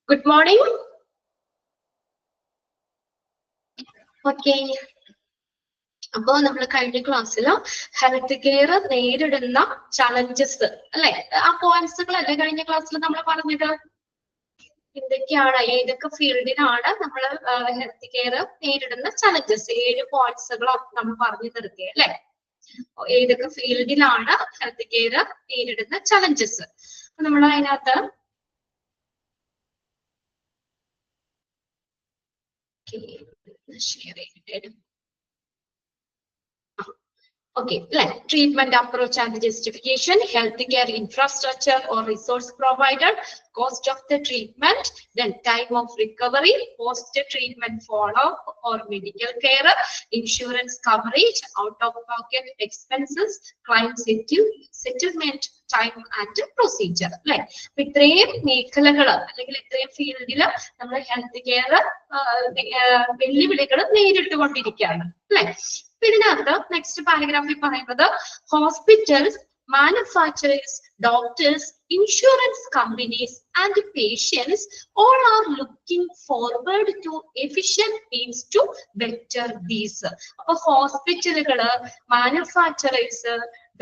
Good morning. Okay. അപ്പോൾ നമ്മൾ കഴിഞ്ഞ ക്ലാസ്സിൽ ഹെൽത്ത് കെയർ നേരിടുന്ന ചലഞ്ചസ് അല്ലെ, ആ പോയിന്റ്സുകളല്ലേ കഴിഞ്ഞ ക്ലാസ്സിൽ നമ്മൾ പറഞ്ഞത്? എന്തൊക്കെയാണ്, ഏതൊക്കെ ഫീൽഡിലാണ് നമ്മൾ ഹെൽത്ത് കെയർ നേരിടുന്ന ചലഞ്ചസ്? 7 പോയിന്റ്സുകളും നമ്മൾ പറഞ്ഞു തീർക്കുക അല്ലെ. ഏതൊക്കെ ഫീൽഡിലാണ് ഹെൽത്ത് കെയർ നേരിടുന്ന ചലഞ്ചസ്? നമ്മൾ അതിനകത്ത് Okay, like treatment approach and justification, healthcare infrastructure or resource provider, cost of the treatment, then time of recovery, post-treatment follow-up or medical care, insurance coverage, out-of-pocket expenses, claim settlement, time and procedure. Like ഇത്രയും മേഖലകൾ അല്ലെങ്കിൽ ഇത്രയും ഫീൽഡിൽ നമ്മൾ health care വെല്ലുവിളികൾ നേരിട്ടുകൊണ്ടിരിക്കുകയാണ് അല്ലെ. ഇതിനകത്ത് next പാരഗ്രാഫിൽ പറയുന്നത് hospitals, manufacturers, doctors, insurance companies and patients all are looking forward to efficient means to better these. അപ്പോൾ ഹോസ്പിറ്റലുകള്, മാനുഫാക്ചറേഴ്സ്,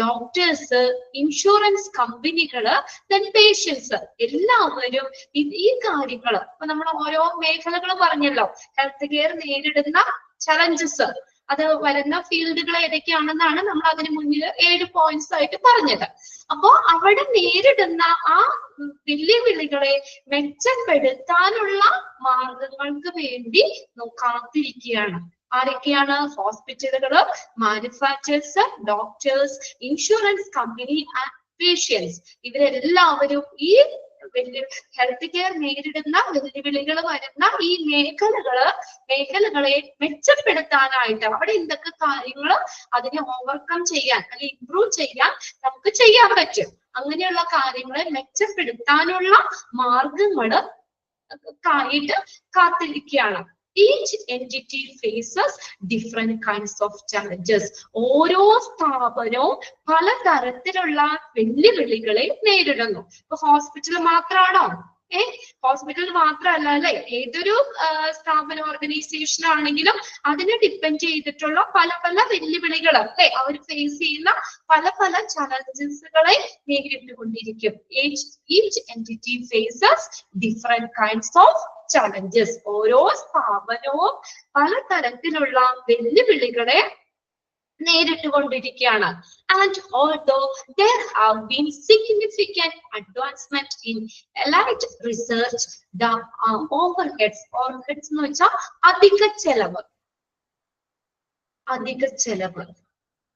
ഡോക്ടേഴ്സ്, ഇൻഷുറൻസ് കമ്പനികള്, then പേഷ്യൻസ് എല്ലാവരും ഈ കാര്യങ്ങൾ ഇപ്പൊ നമ്മൾ ഓരോ മേഖലകൾ പറഞ്ഞല്ലോ ഹെൽത്ത് കെയർ നേരിടുന്ന ചലഞ്ചസ്. അത് വരുന്ന ഫീൽഡുകൾ ഏതൊക്കെയാണെന്നാണ് നമ്മൾ അതിന് മുന്നിൽ 7 പോയിന്റ്സ് ആയിട്ട് പറഞ്ഞത്. അപ്പോ അവിടെ നേരിടുന്ന ആ വെല്ലുവിളികളെ മെച്ചപ്പെടുത്താനുള്ള മാർഗങ്ങൾക്ക് വേണ്ടി കാത്തിരിക്കുകയാണ്. ആരൊക്കെയാണ്? ഹോസ്പിറ്റലുകള്, manufacturers, doctors, insurance company and patients. ഇവരെല്ലാവരും ഈ ഹെൽത്ത് കെയർ നേരിടുന്ന വെല്ലുവിളികൾ വരുന്ന ഈ മേഖലകളെ മെച്ചപ്പെടുത്താനായിട്ട് അവിടെ എന്തൊക്കെ കാര്യങ്ങൾ അതിനെ ഓവർകം ചെയ്യാൻ അല്ലെങ്കിൽ ഇംപ്രൂവ് ചെയ്യാൻ നമുക്ക് ചെയ്യാൻ പറ്റും, അങ്ങനെയുള്ള കാര്യങ്ങളെ മെച്ചപ്പെടുത്താനുള്ള മാർഗങ്ങള് ആയിട്ട് കാത്തിരിക്കുകയാണ്. Each entity faces different kinds of challenges. ഓരോ സ്ഥാപനവും പലതരത്തിലുള്ള വെല്ലുവിളികളെ നേരിടുന്നു. ഇപ്പൊ ഹോസ്പിറ്റൽ മാത്രമാണോ? ഹോസ്പിറ്റൽ മാത്രമല്ല അല്ലെ, ഏതൊരു സ്ഥാപന ഓർഗനൈസേഷൻ ആണെങ്കിലും അതിനെ ഡിപ്പെൻഡ് ചെയ്തിട്ടുള്ള പല പല വെല്ലുവിളികൾ അല്ലെ, അവർ ഫേസ് ചെയ്യുന്ന പല പല ചലഞ്ചസുകളെ നേരിട്ടുകൊണ്ടിരിക്കും. Each entity faces different kinds of challenges. ഓരോ സ്ഥാപനവും പലതരത്തിലുള്ള വെല്ലുവിളികളെ നേരിട്ടുകൊണ്ടിരിക്കുകയാണ്. And although there have been significant advancement in allied research, the overheads എന്ന് വെച്ചാൽ അധിക ചെലവ്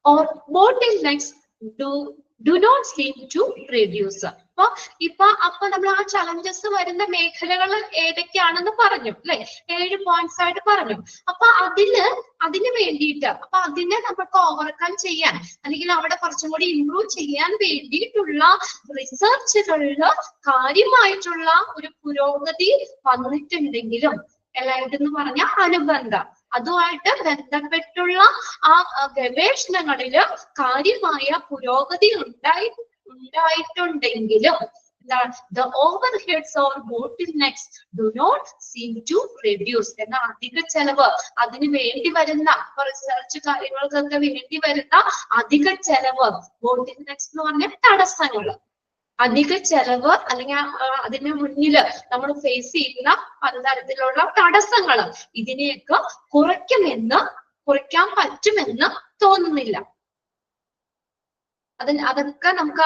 or bottlenecks do not seem to reduce. അപ്പൊ നമ്മൾ ആ ചലഞ്ചസ് വരുന്ന മേഖലകൾ ഏതൊക്കെയാണെന്ന് പറഞ്ഞു അല്ലെ, 7 പോയിന്റ്സ് ആയിട്ട് പറഞ്ഞു. അപ്പൊ അതിന് വേണ്ടിയിട്ട് അതിനെ നമുക്ക് ഓവർകം ചെയ്യാൻ അല്ലെങ്കിൽ അവിടെ കുറച്ചും കൂടി ഇംപ്രൂവ് ചെയ്യാൻ വേണ്ടിയിട്ടുള്ള റിസർച്ചുകളിൽ കാര്യമായിട്ടുള്ള ഒരു പുരോഗതി വന്നിട്ടുണ്ടെങ്കിലും എലൈഡ് എന്ന് പറഞ്ഞ അനുബന്ധം അതുമായിട്ട് ബന്ധപ്പെട്ടുള്ള ആ ഗവേഷണങ്ങളില് കാര്യമായ പുരോഗതി ഉണ്ടായിട്ടുണ്ടെങ്കിലും the overheads or bottlenecks do not seem to reduce. എന്ന അധിക ചെലവ്, അതിന് വേണ്ടി വരുന്ന റിസർച്ച് കാര്യങ്ങൾക്കൊക്കെ വേണ്ടി വരുന്ന അധിക ചെലവ്, bottlenecks എന്ന് പറഞ്ഞ തടസ്സങ്ങള്, അധിക ചെലവ് അല്ലെങ്കിൽ അതിന് മുന്നില് നമ്മൾ ഫേസ് ചെയ്യുന്ന പലതരത്തിലുള്ള തടസ്സങ്ങള് ഇതിനെയൊക്കെ കുറയ്ക്കാൻ പറ്റുമെന്ന് തോന്നുന്നില്ല. അതൊക്കെ നമുക്ക്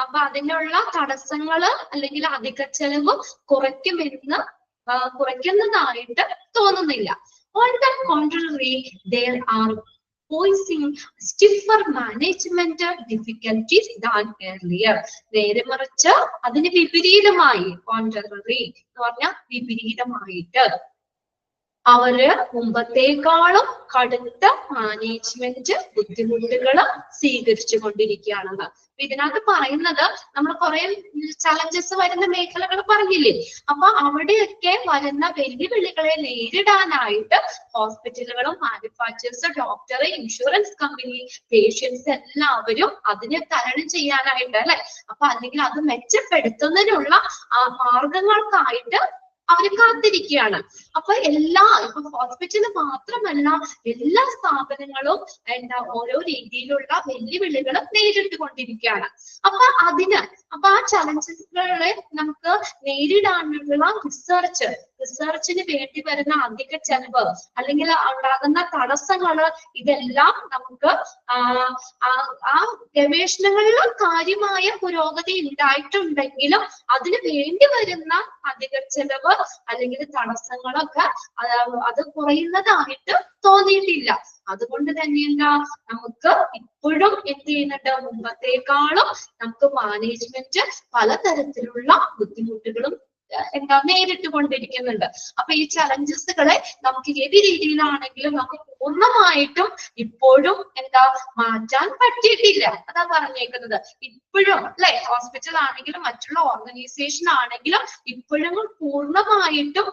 അപ്പൊ അതിനുള്ള തടസ്സങ്ങള് അല്ലെങ്കിൽ അധിക ചെലവ് കുറയ്ക്കുന്നതായിട്ട് തോന്നുന്നില്ല. On the contrary, there are posing stiffer management difficulties than earlier. നേരെ മറിച്ച് അതിന് വിപരീതമായി, contrary എന്ന് പറഞ്ഞാൽ വിപരീതമായിട്ട് അവര് മുമ്പത്തേക്കാളും കടുത്ത മാനേജ്മെന്റ് ബുദ്ധിമുട്ടുകൾ സ്വീകരിച്ചു കൊണ്ടിരിക്കുകയാണെന്ന്. ഇതിനകത്ത് പറയുന്നത് നമ്മൾ കുറെ ചലഞ്ചസ് വരുന്ന മേഖലകൾ പറഞ്ഞില്ലേ, അപ്പൊ അവിടെയൊക്കെ വരുന്ന വെല്ലുവിളികളെ നേരിടാനായിട്ട് ഹോസ്പിറ്റലുകളും manufacturers, doctor, insurance company, patients എല്ലാവരും അതിനെ തരണം ചെയ്യാനായിട്ട് അല്ലെ, അപ്പൊ അല്ലെങ്കിൽ അത് മെച്ചപ്പെടുത്തുന്നതിനുള്ള മാർഗങ്ങൾക്കായിട്ട് അവര് കാത്തിരിക്കുകയാണ്. അപ്പൊ ഇപ്പൊ ഹോസ്പിറ്റല് മാത്രമല്ല എല്ലാ സ്ഥാപനങ്ങളും ഓരോ രീതിയിലുള്ള വെല്ലുവിളികൾ നേരിട്ട് കൊണ്ടിരിക്കുകയാണ്. അപ്പൊ ആ ചലഞ്ചസുകളെ നമുക്ക് നേരിടാനുള്ള റിസർച്ചിന് വേണ്ടി വരുന്ന അധിക ചെലവ് അല്ലെങ്കിൽ ഉണ്ടാകുന്ന തടസ്സങ്ങള് ഇതെല്ലാം നമുക്ക് ആ ഗവേഷണങ്ങളിൽ കാര്യമായ പുരോഗതി ഉണ്ടായിട്ടുണ്ടെങ്കിലും അതിന് വേണ്ടി വരുന്ന അധിക ചെലവ് അല്ലെങ്കിൽ തടസ്സങ്ങളൊക്കെ അത് കുറയുന്നതായിട്ട് തോന്നിയിട്ടില്ല. അതുകൊണ്ട് തന്നെ നമുക്ക് ഇപ്പോഴും എന്ത് ചെയ്യുന്നുണ്ട്, മുമ്പത്തേക്കാളും നമുക്ക് മാനേജ്മെന്റ് പലതരത്തിലുള്ള ബുദ്ധിമുട്ടുകളും നേരിട്ട് കൊണ്ടിരിക്കുന്നുണ്ട്. അപ്പൊ ഈ ചലഞ്ചസുകളെ നമുക്ക് ഏത് രീതിയിലാണെങ്കിലും നമുക്ക് പൂർണ്ണമായിട്ടും ഇപ്പോഴും മാറ്റാൻ പറ്റിയിട്ടില്ല. അതാ പറഞ്ഞേക്കുന്നത്. ഇപ്പോഴും അല്ലെ, ഹോസ്പിറ്റൽ ആണെങ്കിലും മറ്റുള്ള ഓർഗനൈസേഷൻ ആണെങ്കിലും ഇപ്പോഴും പൂർണ്ണമായിട്ടും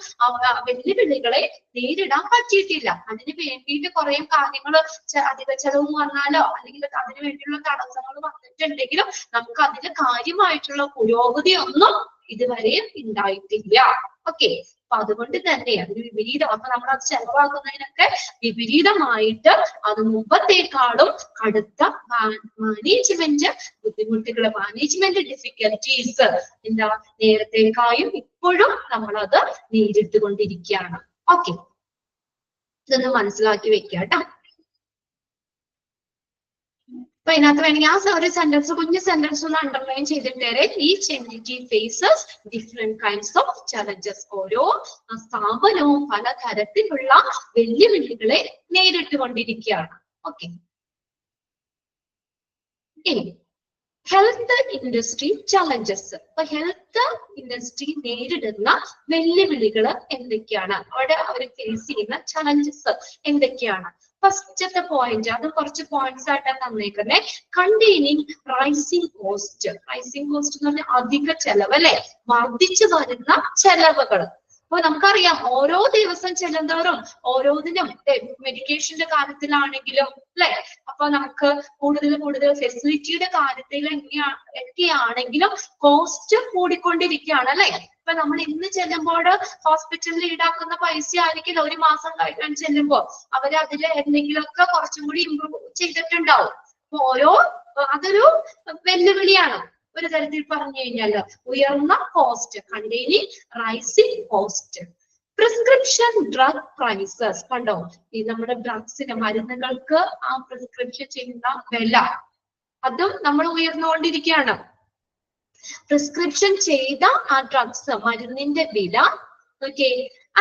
വെല്ലുവിളികളെ നേരിടാൻ പറ്റിയിട്ടില്ല. അതിന് വേണ്ടിയിട്ട് കുറെ കാര്യങ്ങൾ അധിക ചെലവ് വന്നാലോ അല്ലെങ്കിൽ അതിന് വേണ്ടിയുള്ള തടസ്സങ്ങൾ വന്നിട്ടുണ്ടെങ്കിലും നമുക്ക് അതിന് കാര്യമായിട്ടുള്ള പുരോഗതി ഒന്നും ഇതുവരെയും ഉണ്ടായിട്ടില്ല. ഓക്കെ, അപ്പൊ അതുകൊണ്ട് തന്നെ അതിന് വിപരീതം, അപ്പൊ നമ്മൾ അത് ചെലവാക്കുന്നതിനൊക്കെ വിപരീതമായിട്ട് അത് മുമ്പത്തേക്കാളും കടുത്ത മാനേജ്മെന്റ് ബുദ്ധിമുട്ടുകൾ, മാനേജ്മെന്റ് ഡിഫിക്കൽറ്റീസ് നേരത്തേക്കായും ഇപ്പോഴും നമ്മളത് നേരിട്ടുകൊണ്ടിരിക്കുകയാണ്. ഓക്കെ, ഇതൊന്ന് മനസ്സിലാക്കി വെക്കുക കേട്ടോ. അപ്പൊ ഇതിനകത്ത് വേണമെങ്കിൽ ആ ഒരു സെന്റൻസ്, കുഞ്ഞു സെന്റൻസ് ഒന്ന് അണ്ടർലൈൻ ചെയ്തിട്ടേരെ. Each entity faces different kinds of challenges. ഓരോ സ്ഥാപനവും പലതരത്തിലുള്ള വെല്ലുവിളികളെ നേരിട്ടുകൊണ്ടിരിക്കുകയാണ്. ഓക്കെ, ഇനി ഹെൽത്ത് ഇൻഡസ്ട്രി ചലഞ്ചസ്. അപ്പൊ ഹെൽത്ത് ഇൻഡസ്ട്രി നേരിടുന്ന വെല്ലുവിളികൾ എന്തൊക്കെയാണ്, അവിടെ അവർ ഫേസ് ചെയ്യുന്ന ചലഞ്ചസ് എന്തൊക്കെയാണ്? ഫസ്റ്റത്തെ പോയിന്റ്, അത് കുറച്ച് പോയിന്റ്സ് ആയിട്ടാണ് തന്നേക്കുന്നത്. Containing rising cost. Rising cost എന്ന് പറഞ്ഞാൽ അധിക ചെലവ് അല്ലെ, വർദ്ധിച്ചു വരുന്ന ചെലവുകൾ. അപ്പൊ നമുക്കറിയാം ഓരോ ദിവസം ചെല്ലുന്തോറും ഓരോന്നിനും മെഡിക്കേഷന്റെ കാര്യത്തിലാണെങ്കിലും അല്ലെ, അപ്പൊ നമുക്ക് കൂടുതൽ ഫെസിലിറ്റിയുടെ കാര്യത്തിൽ ഒക്കെയാണെങ്കിലും കോസ്റ്റ് കൂടിക്കൊണ്ടിരിക്കുകയാണ് അല്ലെ. ഇപ്പൊ നമ്മൾ ഇന്ന് ചെല്ലുമ്പോൾ ഹോസ്പിറ്റലിൽ ഈടാക്കുന്ന പൈസ ആയിരിക്കില്ല ഒരു മാസം കഴിക്കാൻ ചെല്ലുമ്പോൾ അവർ അതിൽ എന്തെങ്കിലുമൊക്കെ കുറച്ചും കൂടി ഇമ്പ്രൂവ് ചെയ്തിട്ടുണ്ടാവും. അപ്പൊ അതൊരു വെല്ലുവിളിയാണ് ഒരു തരത്തിൽ പറഞ്ഞു കഴിഞ്ഞാൽ. ഉയർന്ന cost, containing rising cost. Prescription drug prices. കണ്ടോ, ഈ നമ്മുടെ ഡ്രഗ്സിന്, മരുന്നുകൾക്ക് ആ പ്രിസ്ക്രിപ്ഷൻ ചെയ്യുന്ന വില അതും നമ്മൾ ഉയർന്നുകൊണ്ടിരിക്കുകയാണ്. പ്രിസ്ക്രിപ്ഷൻ ചെയ്ത ആ ഡ്രഗ്സ്, മരുന്നിന്റെ വില. Okay,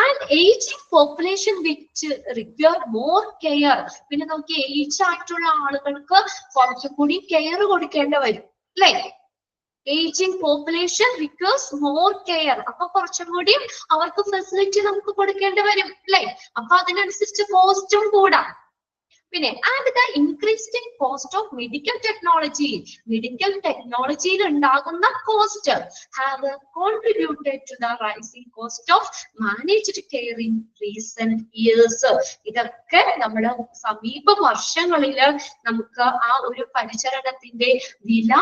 and ageing population which require more care. പിന്നെ നമുക്ക് ഏജ് ആയിട്ടുള്ള ആളുകൾക്ക് കുറച്ചുകൂടി കെയർ കൊടുക്കേണ്ടി വരും അല്ലെ. Ageing population requires more care. അപ്പൊ കുറച്ചും കൂടി അവർക്ക് ഫെസിലിറ്റി നമുക്ക് കൊടുക്കേണ്ടി വരും അല്ലെ. അപ്പൊ അതിനനുസരിച്ച് കോസ്റ്റും കൂടാം. പിന്നെ and the increasing cost of medical technology. Medical ടെക്നോളജിയിൽ ഉണ്ടാകുന്ന cost have contributed to the rising cost of managed care in recent years. ഇതൊക്കെ നമ്മുടെ സമീപ വർഷങ്ങളിൽ നമുക്ക് ആ ഒരു പരിചരണത്തിന്റെ വില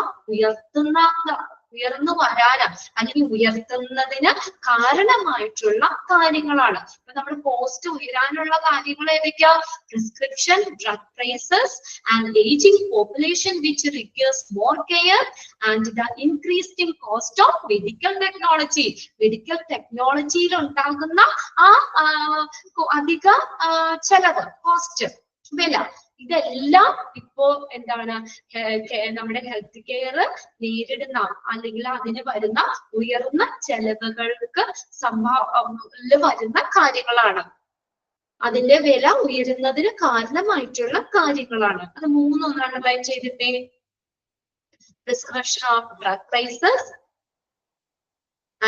ഉയർന്നു വരാന് അല്ലെങ്കിൽ ഉയർത്തുന്നതിന് കാരണമായിട്ടുള്ള കാര്യങ്ങളാണ്. ഇപ്പൊ നമ്മൾ കോസ്റ്റ് ഉയരാനുള്ള കാര്യങ്ങൾ ഏതൊക്കെയാ? Prescription drug prices and aging population which requires more care and the increasing cost of medical technology. Medical ടെക്നോളജിയിൽ ഉണ്ടാകുന്ന ആ അധിക ചെലവ്, കോസ്റ്റ്, വില, ഇതെല്ലാം ഇപ്പോ നമ്മുടെ ഹെൽത്ത് കെയർ നേരിടുന്ന അല്ലെങ്കിൽ അതിന് വരുന്ന ഉയർന്ന ചെലവുകൾക്ക് വരുന്ന കാര്യങ്ങളാണ്. അതിന്റെ വില ഉയരുന്നതിന് കാരണമായിട്ടുള്ള കാര്യങ്ങളാണ്. അത് മൂന്നൊന്ന് അണ്ടർലൈൻ ചെയ്തിട്ടേ. Prescription of drug prices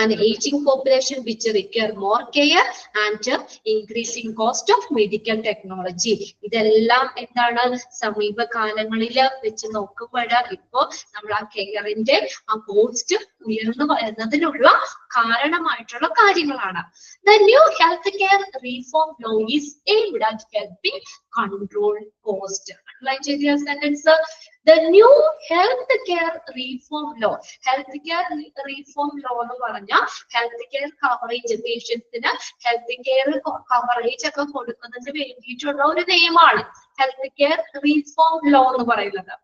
an aging population which require more care and increasing cost of medical technology. ഇതെല്ലാം എന്താണ് സമീപകാലങ്ങളിൽ വെച്ച് നോക്കുമ്പോൾ ഇപ്പോ നമ്മൾ ആ കെയറിന്റെ ആ കോസ്റ്റ് ഉയർന്നു വരുന്നതിനുള്ള കാരണമായിട്ടുള്ള കാര്യങ്ങളാണ്. The new healthcare reform law is aimed at helping control cost. Underline ചെയ്ത sentence. The new healthcare reform law. Healthcare reform law എന്ന് പറഞ്ഞാൽ healthcare coverage, പേഷ്യൻസിന് healthcare coverage ഒക്കെ കൊടുക്കുന്നതിന് വേണ്ടിയിട്ടുള്ള ഒരു നിയമമാണ് healthcare reform law എന്ന് പറയുന്നത്.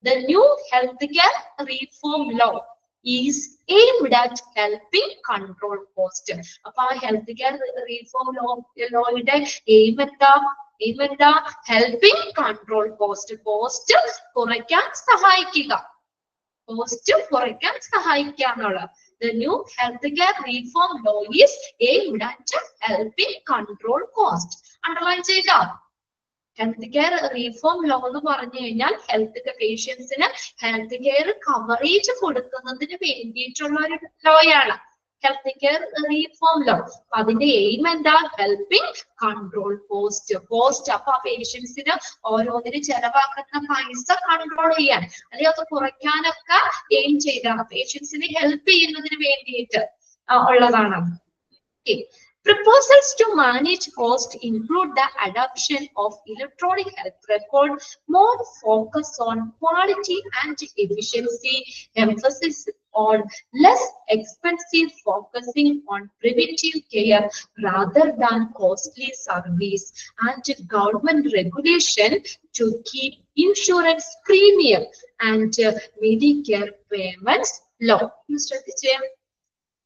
The new healthcare reform law is aimed at helping control cost. അപ്പൊ ആ healthcare reform lawയുടെ aim എന്താ? Helping control cost. കോസ്റ്റ് കുറയ്ക്കാൻ സഹായിക്കുക. എന്നുള്ളത്. The new healthcare reform law is aimed at helping control cost. Underline ചെയ്യുക. healthcare reform law എന്ന് പറഞ്ഞു കഴിഞ്ഞാൽ ഹെൽത്ത് പേഷ്യൻസിന് ഹെൽത്ത് കെയർ കവറേജ് കൊടുക്കുന്നതിന് വേണ്ടിയിട്ടുള്ള ഒരു ലോയാണ് healthcare reform law. അതിന്റെ എയിം എന്താ? Helping control cost. അപ്പൊ ആ പേഷ്യൻസിന് ഓരോന്നിനും ചെലവാക്കുന്ന പൈസ കൺട്രോൾ ചെയ്യാൻ അല്ലെങ്കിൽ അത് കുറയ്ക്കാനൊക്കെ എയിം ചെയ്താണ് പേഷ്യൻസിനെ ഹെൽപ്പ് ചെയ്യുന്നതിന് വേണ്ടിയിട്ട് ഉള്ളതാണ്. Proposals to manage cost include the adoption of electronic health record, more focus on quality and efficiency, emphasis on less expensive, focusing on preventive care rather than costly service, and government regulation to keep insurance premium and Medicare payments low.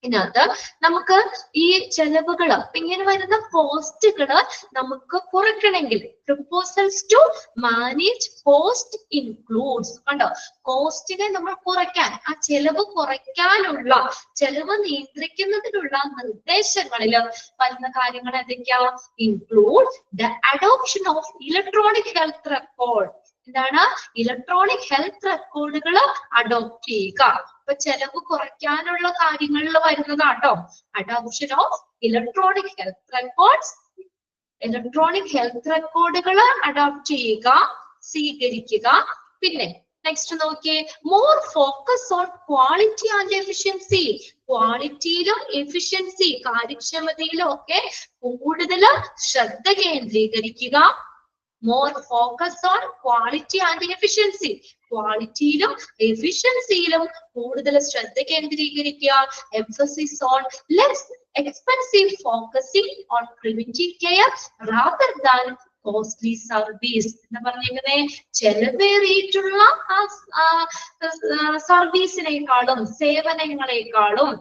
ഇതിനകത്ത് നമുക്ക് ഈ ചെലവുകള് ഇങ്ങനെ വരുന്ന കോസ്റ്റുകള് നമുക്ക് കുറയ്ക്കണമെങ്കിൽ proposals to manage cost includes കണ്ടോ കോസ്റ്റിനെ നമ്മൾ കുറയ്ക്കാൻ ആ ചെലവ് കുറയ്ക്കാനുള്ള ചെലവ് നിയന്ത്രിക്കുന്നതിനുള്ള നിർദ്ദേശങ്ങളിൽ വരുന്ന കാര്യങ്ങൾ എന്തൊക്കെയാ? Include the adoption of electronic health record. എന്താണ്? ഇലക്ട്രോണിക് ഹെൽത്ത് റെക്കോർഡുകൾ അഡോപ്റ്റ് ചെയ്യുക. ഇപ്പൊ ചെലവ് കുറയ്ക്കാനുള്ള കാര്യങ്ങളിൽ വരുന്നതാട്ടോ adoption of electronic health records. Electronic health റെക്കോർഡുകൾ അഡോപ്റ്റ് ചെയ്യുക, സ്വീകരിക്കുക. പിന്നെ നെക്സ്റ്റ് നോക്കിയേ, more focus on quality and efficiency. ക്വാളിറ്റിയിലും എഫിഷ്യൻസി കാര്യക്ഷമതയിലും ഒക്കെ കൂടുതൽ ശ്രദ്ധ കേന്ദ്രീകരിക്കുക. More focus on quality and efficiency. ക്വാളിറ്റിയിലും എഫിഷ്യൻസിയിലും കൂടുതൽ ശ്രദ്ധ കേന്ദ്രീകരിക്കുക. Emphasis on less expensive, focusing on preventive care rather than costly service. എന്താ പറഞ്ഞിരിക്കുന്നേ? ചെലവേറിയിട്ടുള്ള സർവീസിനേക്കാളും സേവനങ്ങളെക്കാളും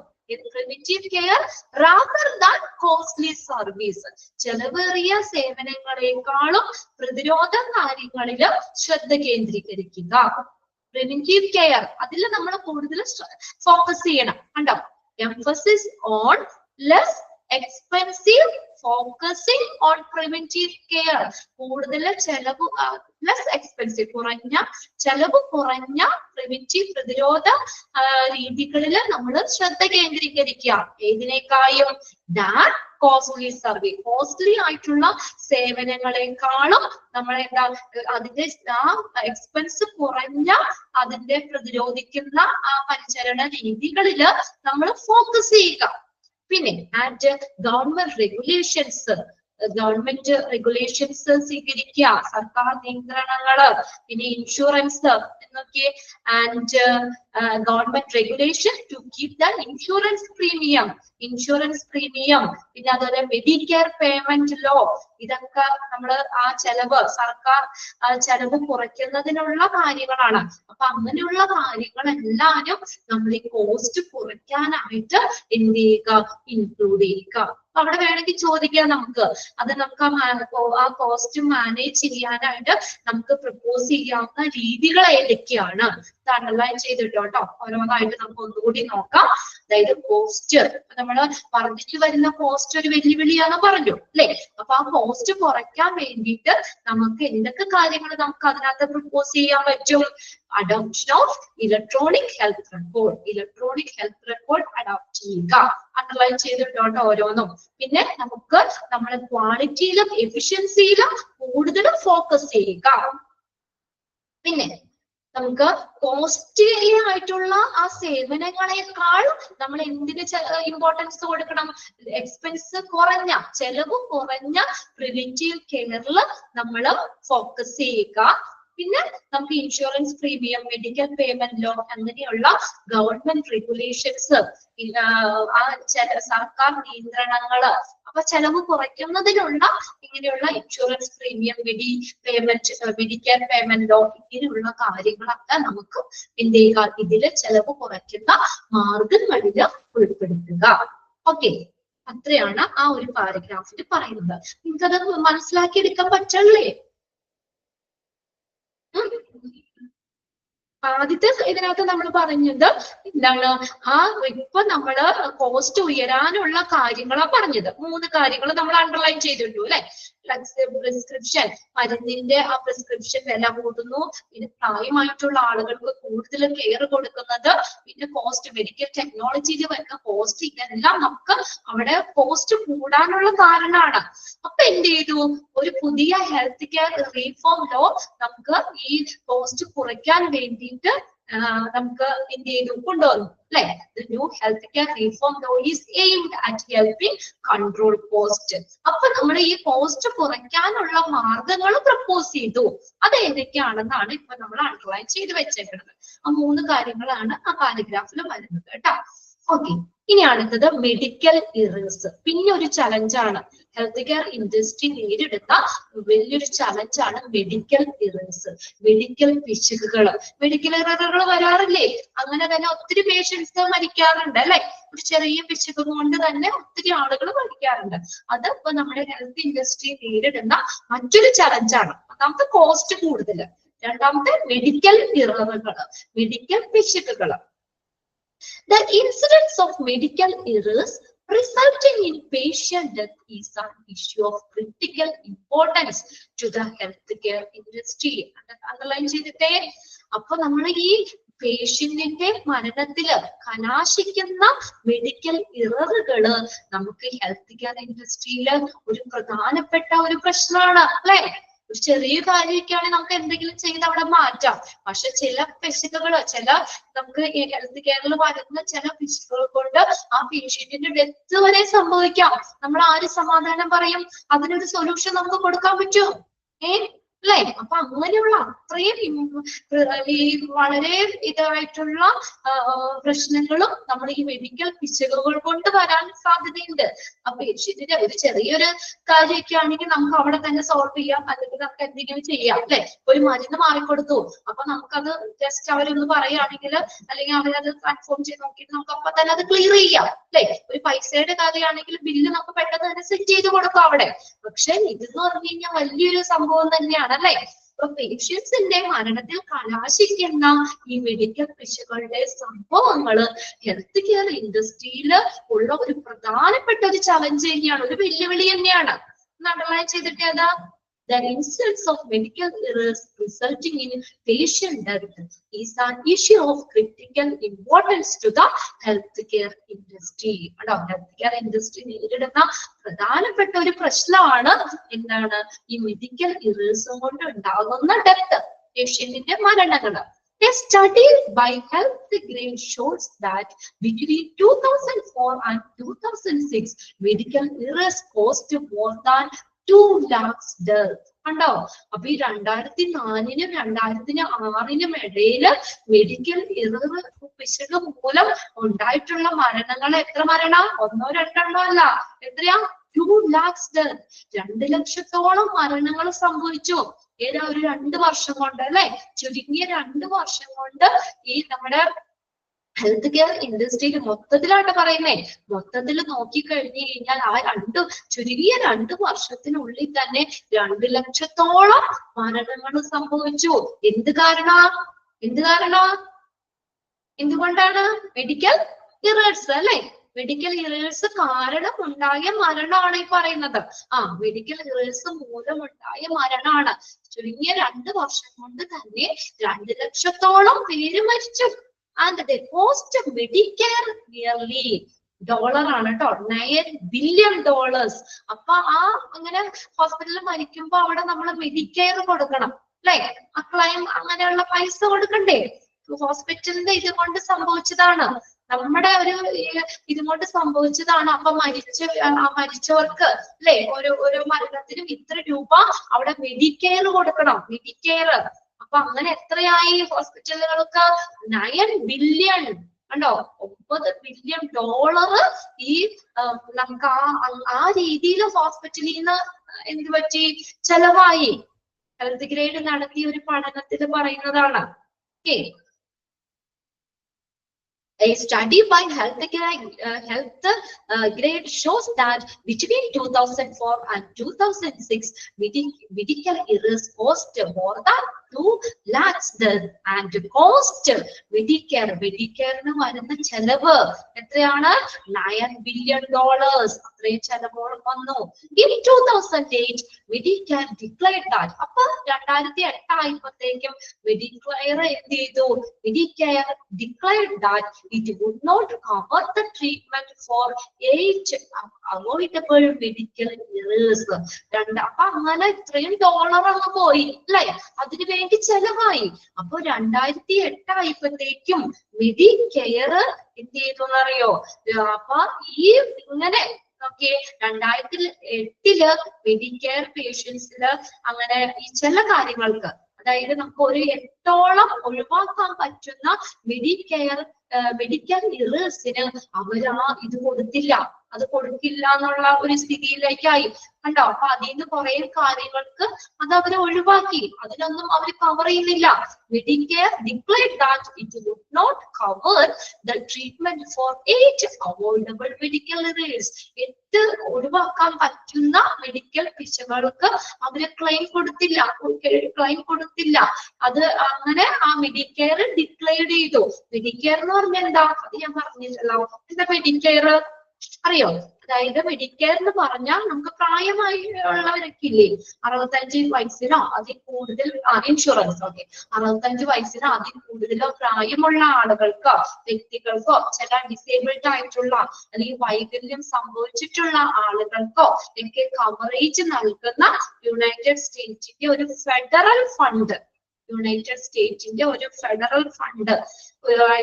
preventive care rather than costly service. ചെലവേറിയ സേവനങ്ങളെക്കാളും പ്രതിരോധ കാര്യങ്ങളിൽ ശ്രദ്ധ കേന്ദ്രീകരിക്കുക. പ്രിവെന്റീവ് കെയർ അതിൽ നമ്മൾ കൂടുതൽ ഫോക്കസ് ചെയ്യണം. കണ്ടോ? Emphasis on less expensive, focusing on preventive care. കൂടുതൽ ചെലവ് ലെസ് എക്സ്പെൻസീവ് ചെലവ് കുറഞ്ഞ പ്രിവെന്റീവ് പ്രതിരോധ രീതികളിൽ നമ്മൾ ശ്രദ്ധ കേന്ദ്രീകരിക്കുക. ഏതിനേക്കാളും ദാൻ കോസ്റ്റ്ലി സർവീസ്. കോസ്റ്റ്ലി ആയിട്ടുള്ള സേവനങ്ങളെക്കാളും നമ്മൾ എന്താ അതിന്റെ ആ എക്സ്പെൻസ് കുറഞ്ഞ അതിന്റെ പ്രതിരോധിക്കുന്ന ആ പരിചരണ രീതികളിൽ നമ്മൾ ഫോക്കസ് ചെയ്യുക. പിന്നെ ആൻഡ് ഗവൺമെന്റ് റെഗുലേഷൻസ് സ്വീകരിക്കുക, സർക്കാർ നിയന്ത്രണങ്ങള്, പിന്നെ ഇൻഷുറൻസ് എന്നൊക്കെ. And government regulation to keep the insurance premium, പിന്നെ അതുപോലെ മെഡിക്കെയർ പേയ്മെന്റ് ലോ. ഇതൊക്കെ നമ്മള് ആ ചെലവ് സർക്കാർ ചെലവ് കുറയ്ക്കുന്നതിനുള്ള കാര്യങ്ങളാണ്. അപ്പൊ അങ്ങനെയുള്ള കാര്യങ്ങളെല്ലാരും നമ്മൾ ഈ കോസ്റ്റ് കുറയ്ക്കാനായിട്ട് എന്ത് ചെയ്യുക? ഇൻക്ലൂഡ് ചെയ്യുക. അവിടെ വേണമെങ്കിൽ ചോദിക്കാം നമുക്ക്, അത് നമുക്ക് ആ കോസ്റ്റ് മാനേജ് ചെയ്യാനായിട്ട് നമുക്ക് പ്രപ്പോസ് ചെയ്യാവുന്ന രീതികൾ ഏതൊക്കെയാണ്? അണ്ടർലൈൻ ചെയ്തിട്ടോ കേട്ടോ. ഓരോന്നായിട്ട് നമുക്ക് ഒന്നുകൂടി നോക്കാം. അതായത് കോസ്റ്റ്, നമ്മൾ വർദ്ധിച്ചു വരുന്ന കോസ്റ്റ് ഒരു വെല്ലുവിളിയാന്ന് പറഞ്ഞു അല്ലെ. അപ്പൊ ആ കോസ്റ്റ് കുറയ്ക്കാൻ വേണ്ടിയിട്ട് നമുക്ക് എന്തൊക്കെ കാര്യങ്ങൾ നമുക്ക് അതിനകത്ത് പ്രപ്പോസ് ചെയ്യാൻ പറ്റും? Adoption of electronic health record adopt ചെയ്യുക. അണ്ടർലൈൻ ചെയ്തിട്ടോട്ടോ ഓരോന്നും. പിന്നെ നമുക്ക് നമ്മുടെ ക്വാളിറ്റിയിലും എഫിഷ്യൻസിയിലും കൂടുതൽ ഫോക്കസ് ചെയ്യുക. പിന്നെ നമുക്ക് കോസ്റ്റ്ലി ആയിട്ടുള്ള ആ സേവനങ്ങളെക്കാൾ നമ്മൾ എന്തിന് ഇമ്പോർട്ടൻസ് കൊടുക്കണം? എക്സ്പെൻസ് കുറഞ്ഞ, ചെലവ് കുറഞ്ഞ പ്രിവെന്റീവ് കെയറിൽ നമ്മൾ ഫോക്കസ് ചെയ്യുക. പിന്നെ നമുക്ക് insurance premium, medical payment law, അങ്ങനെയുള്ള ഗവൺമെന്റ് റെഗുലേഷൻസ്, സർക്കാർ നിയന്ത്രണങ്ങള്, അപ്പൊ ചെലവ് കുറയ്ക്കുന്നതിനുള്ള ഇങ്ങനെയുള്ള insurance premium, medical payment law, ഇങ്ങനെയുള്ള കാര്യങ്ങളൊക്കെ നമുക്ക് എന്ത് ചെയ്യുക? ഇതില് ചെലവ് കുറയ്ക്കുന്ന മാർഗങ്ങളിൽ ഉൾപ്പെടുത്തുക. ഓക്കെ, അത്രയാണ് ആ ഒരു പാരഗ്രാഫിൽ പറയുന്നത്. നിങ്ങൾക്കത് മനസ്സിലാക്കിയെടുക്കാൻ പറ്റല്ലേ? ആദ്യത്തെ ഇതിനകത്ത് നമ്മൾ പറഞ്ഞത് എന്താണ്? ഇപ്പൊ നമ്മള് കോസ്റ്റ് ഉയരാനുള്ള കാര്യങ്ങളാ പറഞ്ഞത്. 3 കാര്യങ്ങൾ നമ്മൾ അണ്ടർലൈൻ ചെയ്തിട്ടു അല്ലെ. പ്രിസ്ക്രിപ്ഷൻ, മരുന്നിന്റെ ആ പ്രിസ്ക്രിപ്ഷൻ വില കൂടുന്നു. പിന്നെ പ്രായമായിട്ടുള്ള ആളുകൾക്ക് കൂടുതൽ കെയർ കൊടുക്കുന്നത്, പിന്നെ കോസ്റ്റ്, മെഡിക്കൽ ടെക്നോളജിയിൽ വരുന്ന കോസ്റ്റ്, ഇതെല്ലാം നമുക്ക് അവിടെ കോസ്റ്റ് കൂടാനുള്ള കാരണമാണ്. അപ്പൊ എന്ത് ചെയ്തു? ഒരു പുതിയ ഹെൽത്ത് കെയർ റീഫോം ലോ നമുക്ക് ഈ കോസ്റ്റ് കുറയ്ക്കാൻ വേണ്ടിയിട്ട് നമുക്ക് എന്ത് ചെയ്തു? കൊണ്ടുവന്നു അല്ലെ. The new healthcare reform law is aimed at helping control cost. അപ്പൊ നമ്മൾ ഈ കോസ്റ്റ് കുറയ്ക്കാനുള്ള മാർഗങ്ങൾ പ്രപ്പോസ് ചെയ്തു. അത് ഏതൊക്കെയാണെന്നാണ് ഇപ്പൊ നമ്മൾ അണ്ടർലൈൻ ചെയ്ത് വെച്ചേക്കുന്നത്. ആ 3 കാര്യങ്ങളാണ് ആ പാരഗ്രാഫിൽ വരുന്നത് കേട്ടോ. ഓക്കെ, ഇനി അടുത്തത് മെഡിക്കൽ ഇറേഴ്സ്. പിന്നെ ഒരു ചലഞ്ചാണ് ഹെൽത്ത് കെയർ ഇൻഡസ്ട്രി നേരിടുന്ന വലിയൊരു ചലഞ്ചാണ് മെഡിക്കൽ ഇറേഴ്സ്, മെഡിക്കൽ പിശകുകൾ. മെഡിക്കൽ ഇററുകൾ വരാറില്ലേ? അങ്ങനെ തന്നെ ഒത്തിരി പേഷ്യൻസ് മരിക്കാറുണ്ട് അല്ലെ. ഒരു ചെറിയ പിശക് കൊണ്ട് തന്നെ ഒത്തിരി ആളുകൾ മരിക്കാറുണ്ട്. അത് ഇപ്പൊ നമ്മുടെ ഹെൽത്ത് ഇൻഡസ്ട്രി നേരിടുന്ന മറ്റൊരു ചലഞ്ചാണ്. ഒന്നാമത്തെ കോസ്റ്റ് കൂടുതൽ, രണ്ടാമത്തെ മെഡിക്കൽ ഇററുകൾ, മെഡിക്കൽ പിശകുകൾ. The incidence of medical errors resulting in patient death is an issue of critical importance to the healthcare industry. Underline ചെയ്തിട്ടേ. അപ്പൊ നമ്മൾ ഈ പേഷ്യന്റിന്റെ മരണത്തില് കലാശിക്കുന്ന മെഡിക്കൽ ഇററുകള് നമുക്ക് ഹെൽത്ത് കെയർ ഇൻഡസ്ട്രിയില് ഒരു പ്രധാനപ്പെട്ട ഒരു പ്രശ്നമാണ് അല്ലെ. ഒരു ചെറിയ കാര്യമൊക്കെയാണെങ്കിൽ നമുക്ക് എന്തെങ്കിലും ചെയ്ത് അവിടെ മാറ്റാം. പക്ഷെ ചില പിശകുകള്, നമുക്ക് ഈ ഹെൽത്ത് കെയറിൽ വരുന്ന ചില പിശകുകൾ കൊണ്ട് ആ പേഷ്യന്റിന്റെ ഡെത്ത് വരെ സംഭവിക്കാം. നമ്മൾ ആര് സമാധാനം പറയും? അതിനൊരു സൊല്യൂഷൻ നമുക്ക് കൊടുക്കാൻ പറ്റുമോ? അല്ലെ. അപ്പൊ അങ്ങനെയുള്ള അത്രയും ഈ വളരെ ഇതായിട്ടുള്ള പ്രശ്നങ്ങളും നമ്മൾ ഈ മെഡിക്കൽ പിശകുകൾ കൊണ്ട് വരാൻ സാധ്യതയുണ്ട്. ആ പേഷ്യന്റിന്റെ ഒരു ചെറിയൊരു കാര്യമൊക്കെ ആണെങ്കിൽ നമുക്ക് അവിടെ തന്നെ സോൾവ് ചെയ്യാം, അല്ലെങ്കിൽ നമുക്ക് എന്തെങ്കിലും ചെയ്യാം അല്ലെ. ഒരു മരുന്ന് മാറിക്കൊടുത്തു, അപ്പൊ നമുക്കത് ജസ്റ്റ് അവരൊന്ന് പറയുകയാണെങ്കിൽ, അല്ലെങ്കിൽ അവരത് കൺഫേം ചെയ്ത് നോക്കിയിട്ട് നമുക്ക് അപ്പൊ തന്നെ അത് ക്ലിയർ ചെയ്യാം അല്ലെ. ഒരു പൈസയുടെ കാര്യമാണെങ്കിൽ ബില്ല് നമുക്ക് പെട്ടെന്ന് തന്നെ സെറ്റ് ചെയ്ത് കൊടുക്കാം അവിടെ. പക്ഷെ ഇതെന്ന് പറഞ്ഞു കഴിഞ്ഞാൽ വലിയൊരു സംഭവം തന്നെയാണ് അല്ലെ. അപ്പൊ പേഷ്യൻസിന്റെ മരണത്തിൽ കലാശിക്കുന്ന ഈ മെഡിക്കൽ പിശകുകളുടെ സംഭവങ്ങള് ഹെൽത്ത് കെയർ ഇൻഡസ്ട്രിയിൽ ഉള്ള ഒരു പ്രധാനപ്പെട്ട ഒരു ചലഞ്ച് തന്നെയാണ്, ഒരു വെല്ലുവിളി തന്നെയാണ്. അണ്ടർലൈൻ ചെയ്തിട്ട് ഏതാ? The incidence of medical errors resulting in patient death is an issue of critical importance to the healthcare industry. Healthcare industry നേരിടുന്ന പ്രധാനപ്പെട്ട ഒരു പ്രശ്നമാണ് എന്താണ്? ഈ മെഡിക്കൽ ഇറേഴ്സ് കൊണ്ട് ഉണ്ടാകുന്ന death, പേഷ്യന്റിന്റെ മരണങ്ങള്. A study by HealthGrade shows that between 2004 and 2006, medical errors caused more than 2 lakhs deaths. കണ്ടോ? അപ്പൊ ഈ 2004-നും 2006-നും ഇടയില് മെഡിക്കൽ ഇറർ പിശക് മൂലം ഉണ്ടായിട്ടുള്ള മരണങ്ങൾ എത്ര മരണം? 1 2 അല്ല, എത്രയാ? 2 lakhs deaths. 2 ലക്ഷത്തോളം മരണങ്ങൾ സംഭവിച്ചു. ഏതാ? ഒരു 2 വർഷം കൊണ്ട് അല്ലെ. ചുരുങ്ങിയ 2 വർഷം കൊണ്ട് ഈ നമ്മുടെ ഹെൽത്ത് കെയർ ഇൻഡസ്ട്രിയിൽ മൊത്തത്തിലായിട്ട് പറയുന്നേ, മൊത്തത്തിൽ നോക്കിക്കഴിഞ്ഞു കഴിഞ്ഞാൽ ആ ചുരുങ്ങിയ 2 വർഷത്തിനുള്ളിൽ തന്നെ 2 ലക്ഷത്തോളം മരണങ്ങൾ സംഭവിച്ചു. എന്ത് കാരണം? എന്തുകൊണ്ടാണ്? മെഡിക്കൽ ഇറേഴ്സ് അല്ലെ? മെഡിക്കൽ ഇറേഴ്സ് കാരണം ഉണ്ടായ മരണമാണ് ഈ പറയുന്നത്. മെഡിക്കൽ ഇറേഴ്സ് മൂലമുണ്ടായ മരണമാണ്. ചുരുങ്ങിയ 2 വർഷം കൊണ്ട് തന്നെ 2 ലക്ഷത്തോളം പേര് മരിച്ചു. And the cost Medicare nearly dollar ആണ് കേട്ടോ, $9 ബില്യൺ. അപ്പൊ അങ്ങനെ ഹോസ്പിറ്റലിൽ മരിക്കുമ്പോ അവിടെ നമ്മൾ മെഡിക്കെയർ കൊടുക്കണം അല്ലെ? ആ ക്ലെയിം അങ്ങനെയുള്ള പൈസ കൊടുക്കണ്ടേ? ഹോസ്പിറ്റലിന്റെ ഇതുകൊണ്ട് സംഭവിച്ചതാണ്, നമ്മുടെ ഒരു ഇതുകൊണ്ട് സംഭവിച്ചതാണ്. അപ്പൊ മരിച്ചവർക്ക് അല്ലെ ഓരോ മരണത്തിനും ഇത്ര രൂപ അവിടെ മെഡിക്കെയർ കൊടുക്കണം, മെഡിക്കെയർ. അപ്പൊ അങ്ങനെ എത്രയായി ഹോസ്പിറ്റലുകൾക്ക്? 9 ബില്യൺ. കണ്ടോ, $9 ബില്യൺ ഈ നമുക്ക് ആ രീതിയിൽ ഹോസ്പിറ്റലിൽ നിന്ന് എന്ത് പറ്റി? ചെലവായി. ഹെൽത്ത് ഗ്രേഡ് നടത്തിയ ഒരു പഠനത്തിൽ പറയുന്നതാണ്. Okay, a study by health grade shows that between 2004 and 2006, medical errors cost more than 2 lakhs and cost Medicare ന് വരുന്ന ചെലവ് എത്രയാണ്? $9 ബില്യൺ. അത്രയും ചെലവ് വന്നു. In 2008, Medicare declared that. അപ്പൊ 2008 ആയപ്പോഴത്തേക്കും Medicare എന്ത് ചെയ്തു? Medicare declared that it would not cover the treatment for 8 avoidable medical errors. അപ്പൊ അങ്ങനെ ഇത്രയും ഡോളർ അങ്ങ് പോയി അല്ലെ? അതിനു വേണ്ടി ചെലവായി. അപ്പൊ 2008 ആയപ്പോഴത്തേക്കും മെഡിക്കെയർ എന്ത് ചെയ്തു എന്നറിയോ? അപ്പൊ ഇങ്ങനെ ഓക്കെ, 2008 മെഡിക്കെയർ പേഷ്യൻസില് അങ്ങനെ ഈ ചില കാര്യങ്ങൾക്ക്, അതായത് നമുക്ക് ഒരു 8ഓളം ഒഴിവാക്കാൻ പറ്റുന്ന മെഡിക്കൽ ഇറേഴ്സിന് അവരാ ഇത് കൊടുത്തില്ല, അത് കൊടുക്കില്ല എന്നുള്ള ഒരു സ്ഥിതിയിലേക്കായി. കണ്ടോ, അപ്പൊ അതിൽ നിന്ന് കുറെ കാര്യങ്ങൾക്ക് അത് അവരെ ഒഴിവാക്കി, അതിനൊന്നും അവർ കവർ ചെയ്യുന്നില്ല. Medicare declared that it would not cover the treatment for 8 avoidable medical errors. 8 ഒഴിവാക്കാൻ പറ്റുന്ന മെഡിക്കൽ പിശകുകൾക്ക് അവര് ക്ലെയിം കൊടുത്തില്ല. അത് അങ്ങനെ ആ മെഡിക്കെയർ ഡിക്ലെയർ ചെയ്തു. മെഡിക്കെയർ എന്ന് പറഞ്ഞാൽ എന്താ? അത് ഞാൻ പറഞ്ഞില്ലല്ലോ. എന്താ മെഡിക്കെയർ അറിയോ? അതായത് മെഡിക്കെയർ എന്ന് പറഞ്ഞാൽ നമുക്ക് പ്രായമായി ഉള്ളവരൊക്കെ ഇല്ലേ, 65 വയസ്സിനോ അതിൽ കൂടുതൽ ഇൻഷുറൻസ്. ഓക്കെ, 65 വയസ്സിനോ അതിൽ കൂടുതലോ പ്രായമുള്ള ആളുകൾക്കോ വ്യക്തികൾക്കോ ചില ഡിസേബിൾഡ് ആയിട്ടുള്ള അല്ലെങ്കിൽ വൈകല്യം സംഭവിച്ചിട്ടുള്ള ആളുകൾക്കോ ഒക്കെ കവറേജ് നൽകുന്ന യുണൈറ്റഡ് സ്റ്റേറ്റിന്റെ ഒരു ഫെഡറൽ ഫണ്ട്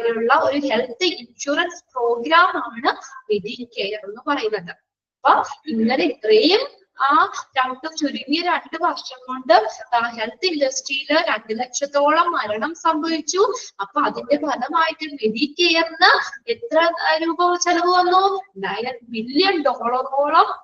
ഉള്ള ഒരു ഹെൽത്ത് ഇൻഷുറൻസ് പ്രോഗ്രാം ആണ് മെഡിക്കെയർ എന്ന് പറയുന്നത്. അപ്പൊ ഇങ്ങനെ ഇത്രയും ചുരുങ്ങിയ 2 വർഷം കൊണ്ട് ഹെൽത്ത് ഇൻഡസ്ട്രിയിൽ 2 ലക്ഷത്തോളം മരണം സംഭവിച്ചു. അപ്പൊ അതിന്റെ ഫലമായിട്ട് മെഡിക്കെയറിന് എത്ര രൂപ ചെലവ് വന്നു? $9 ബില്യൺ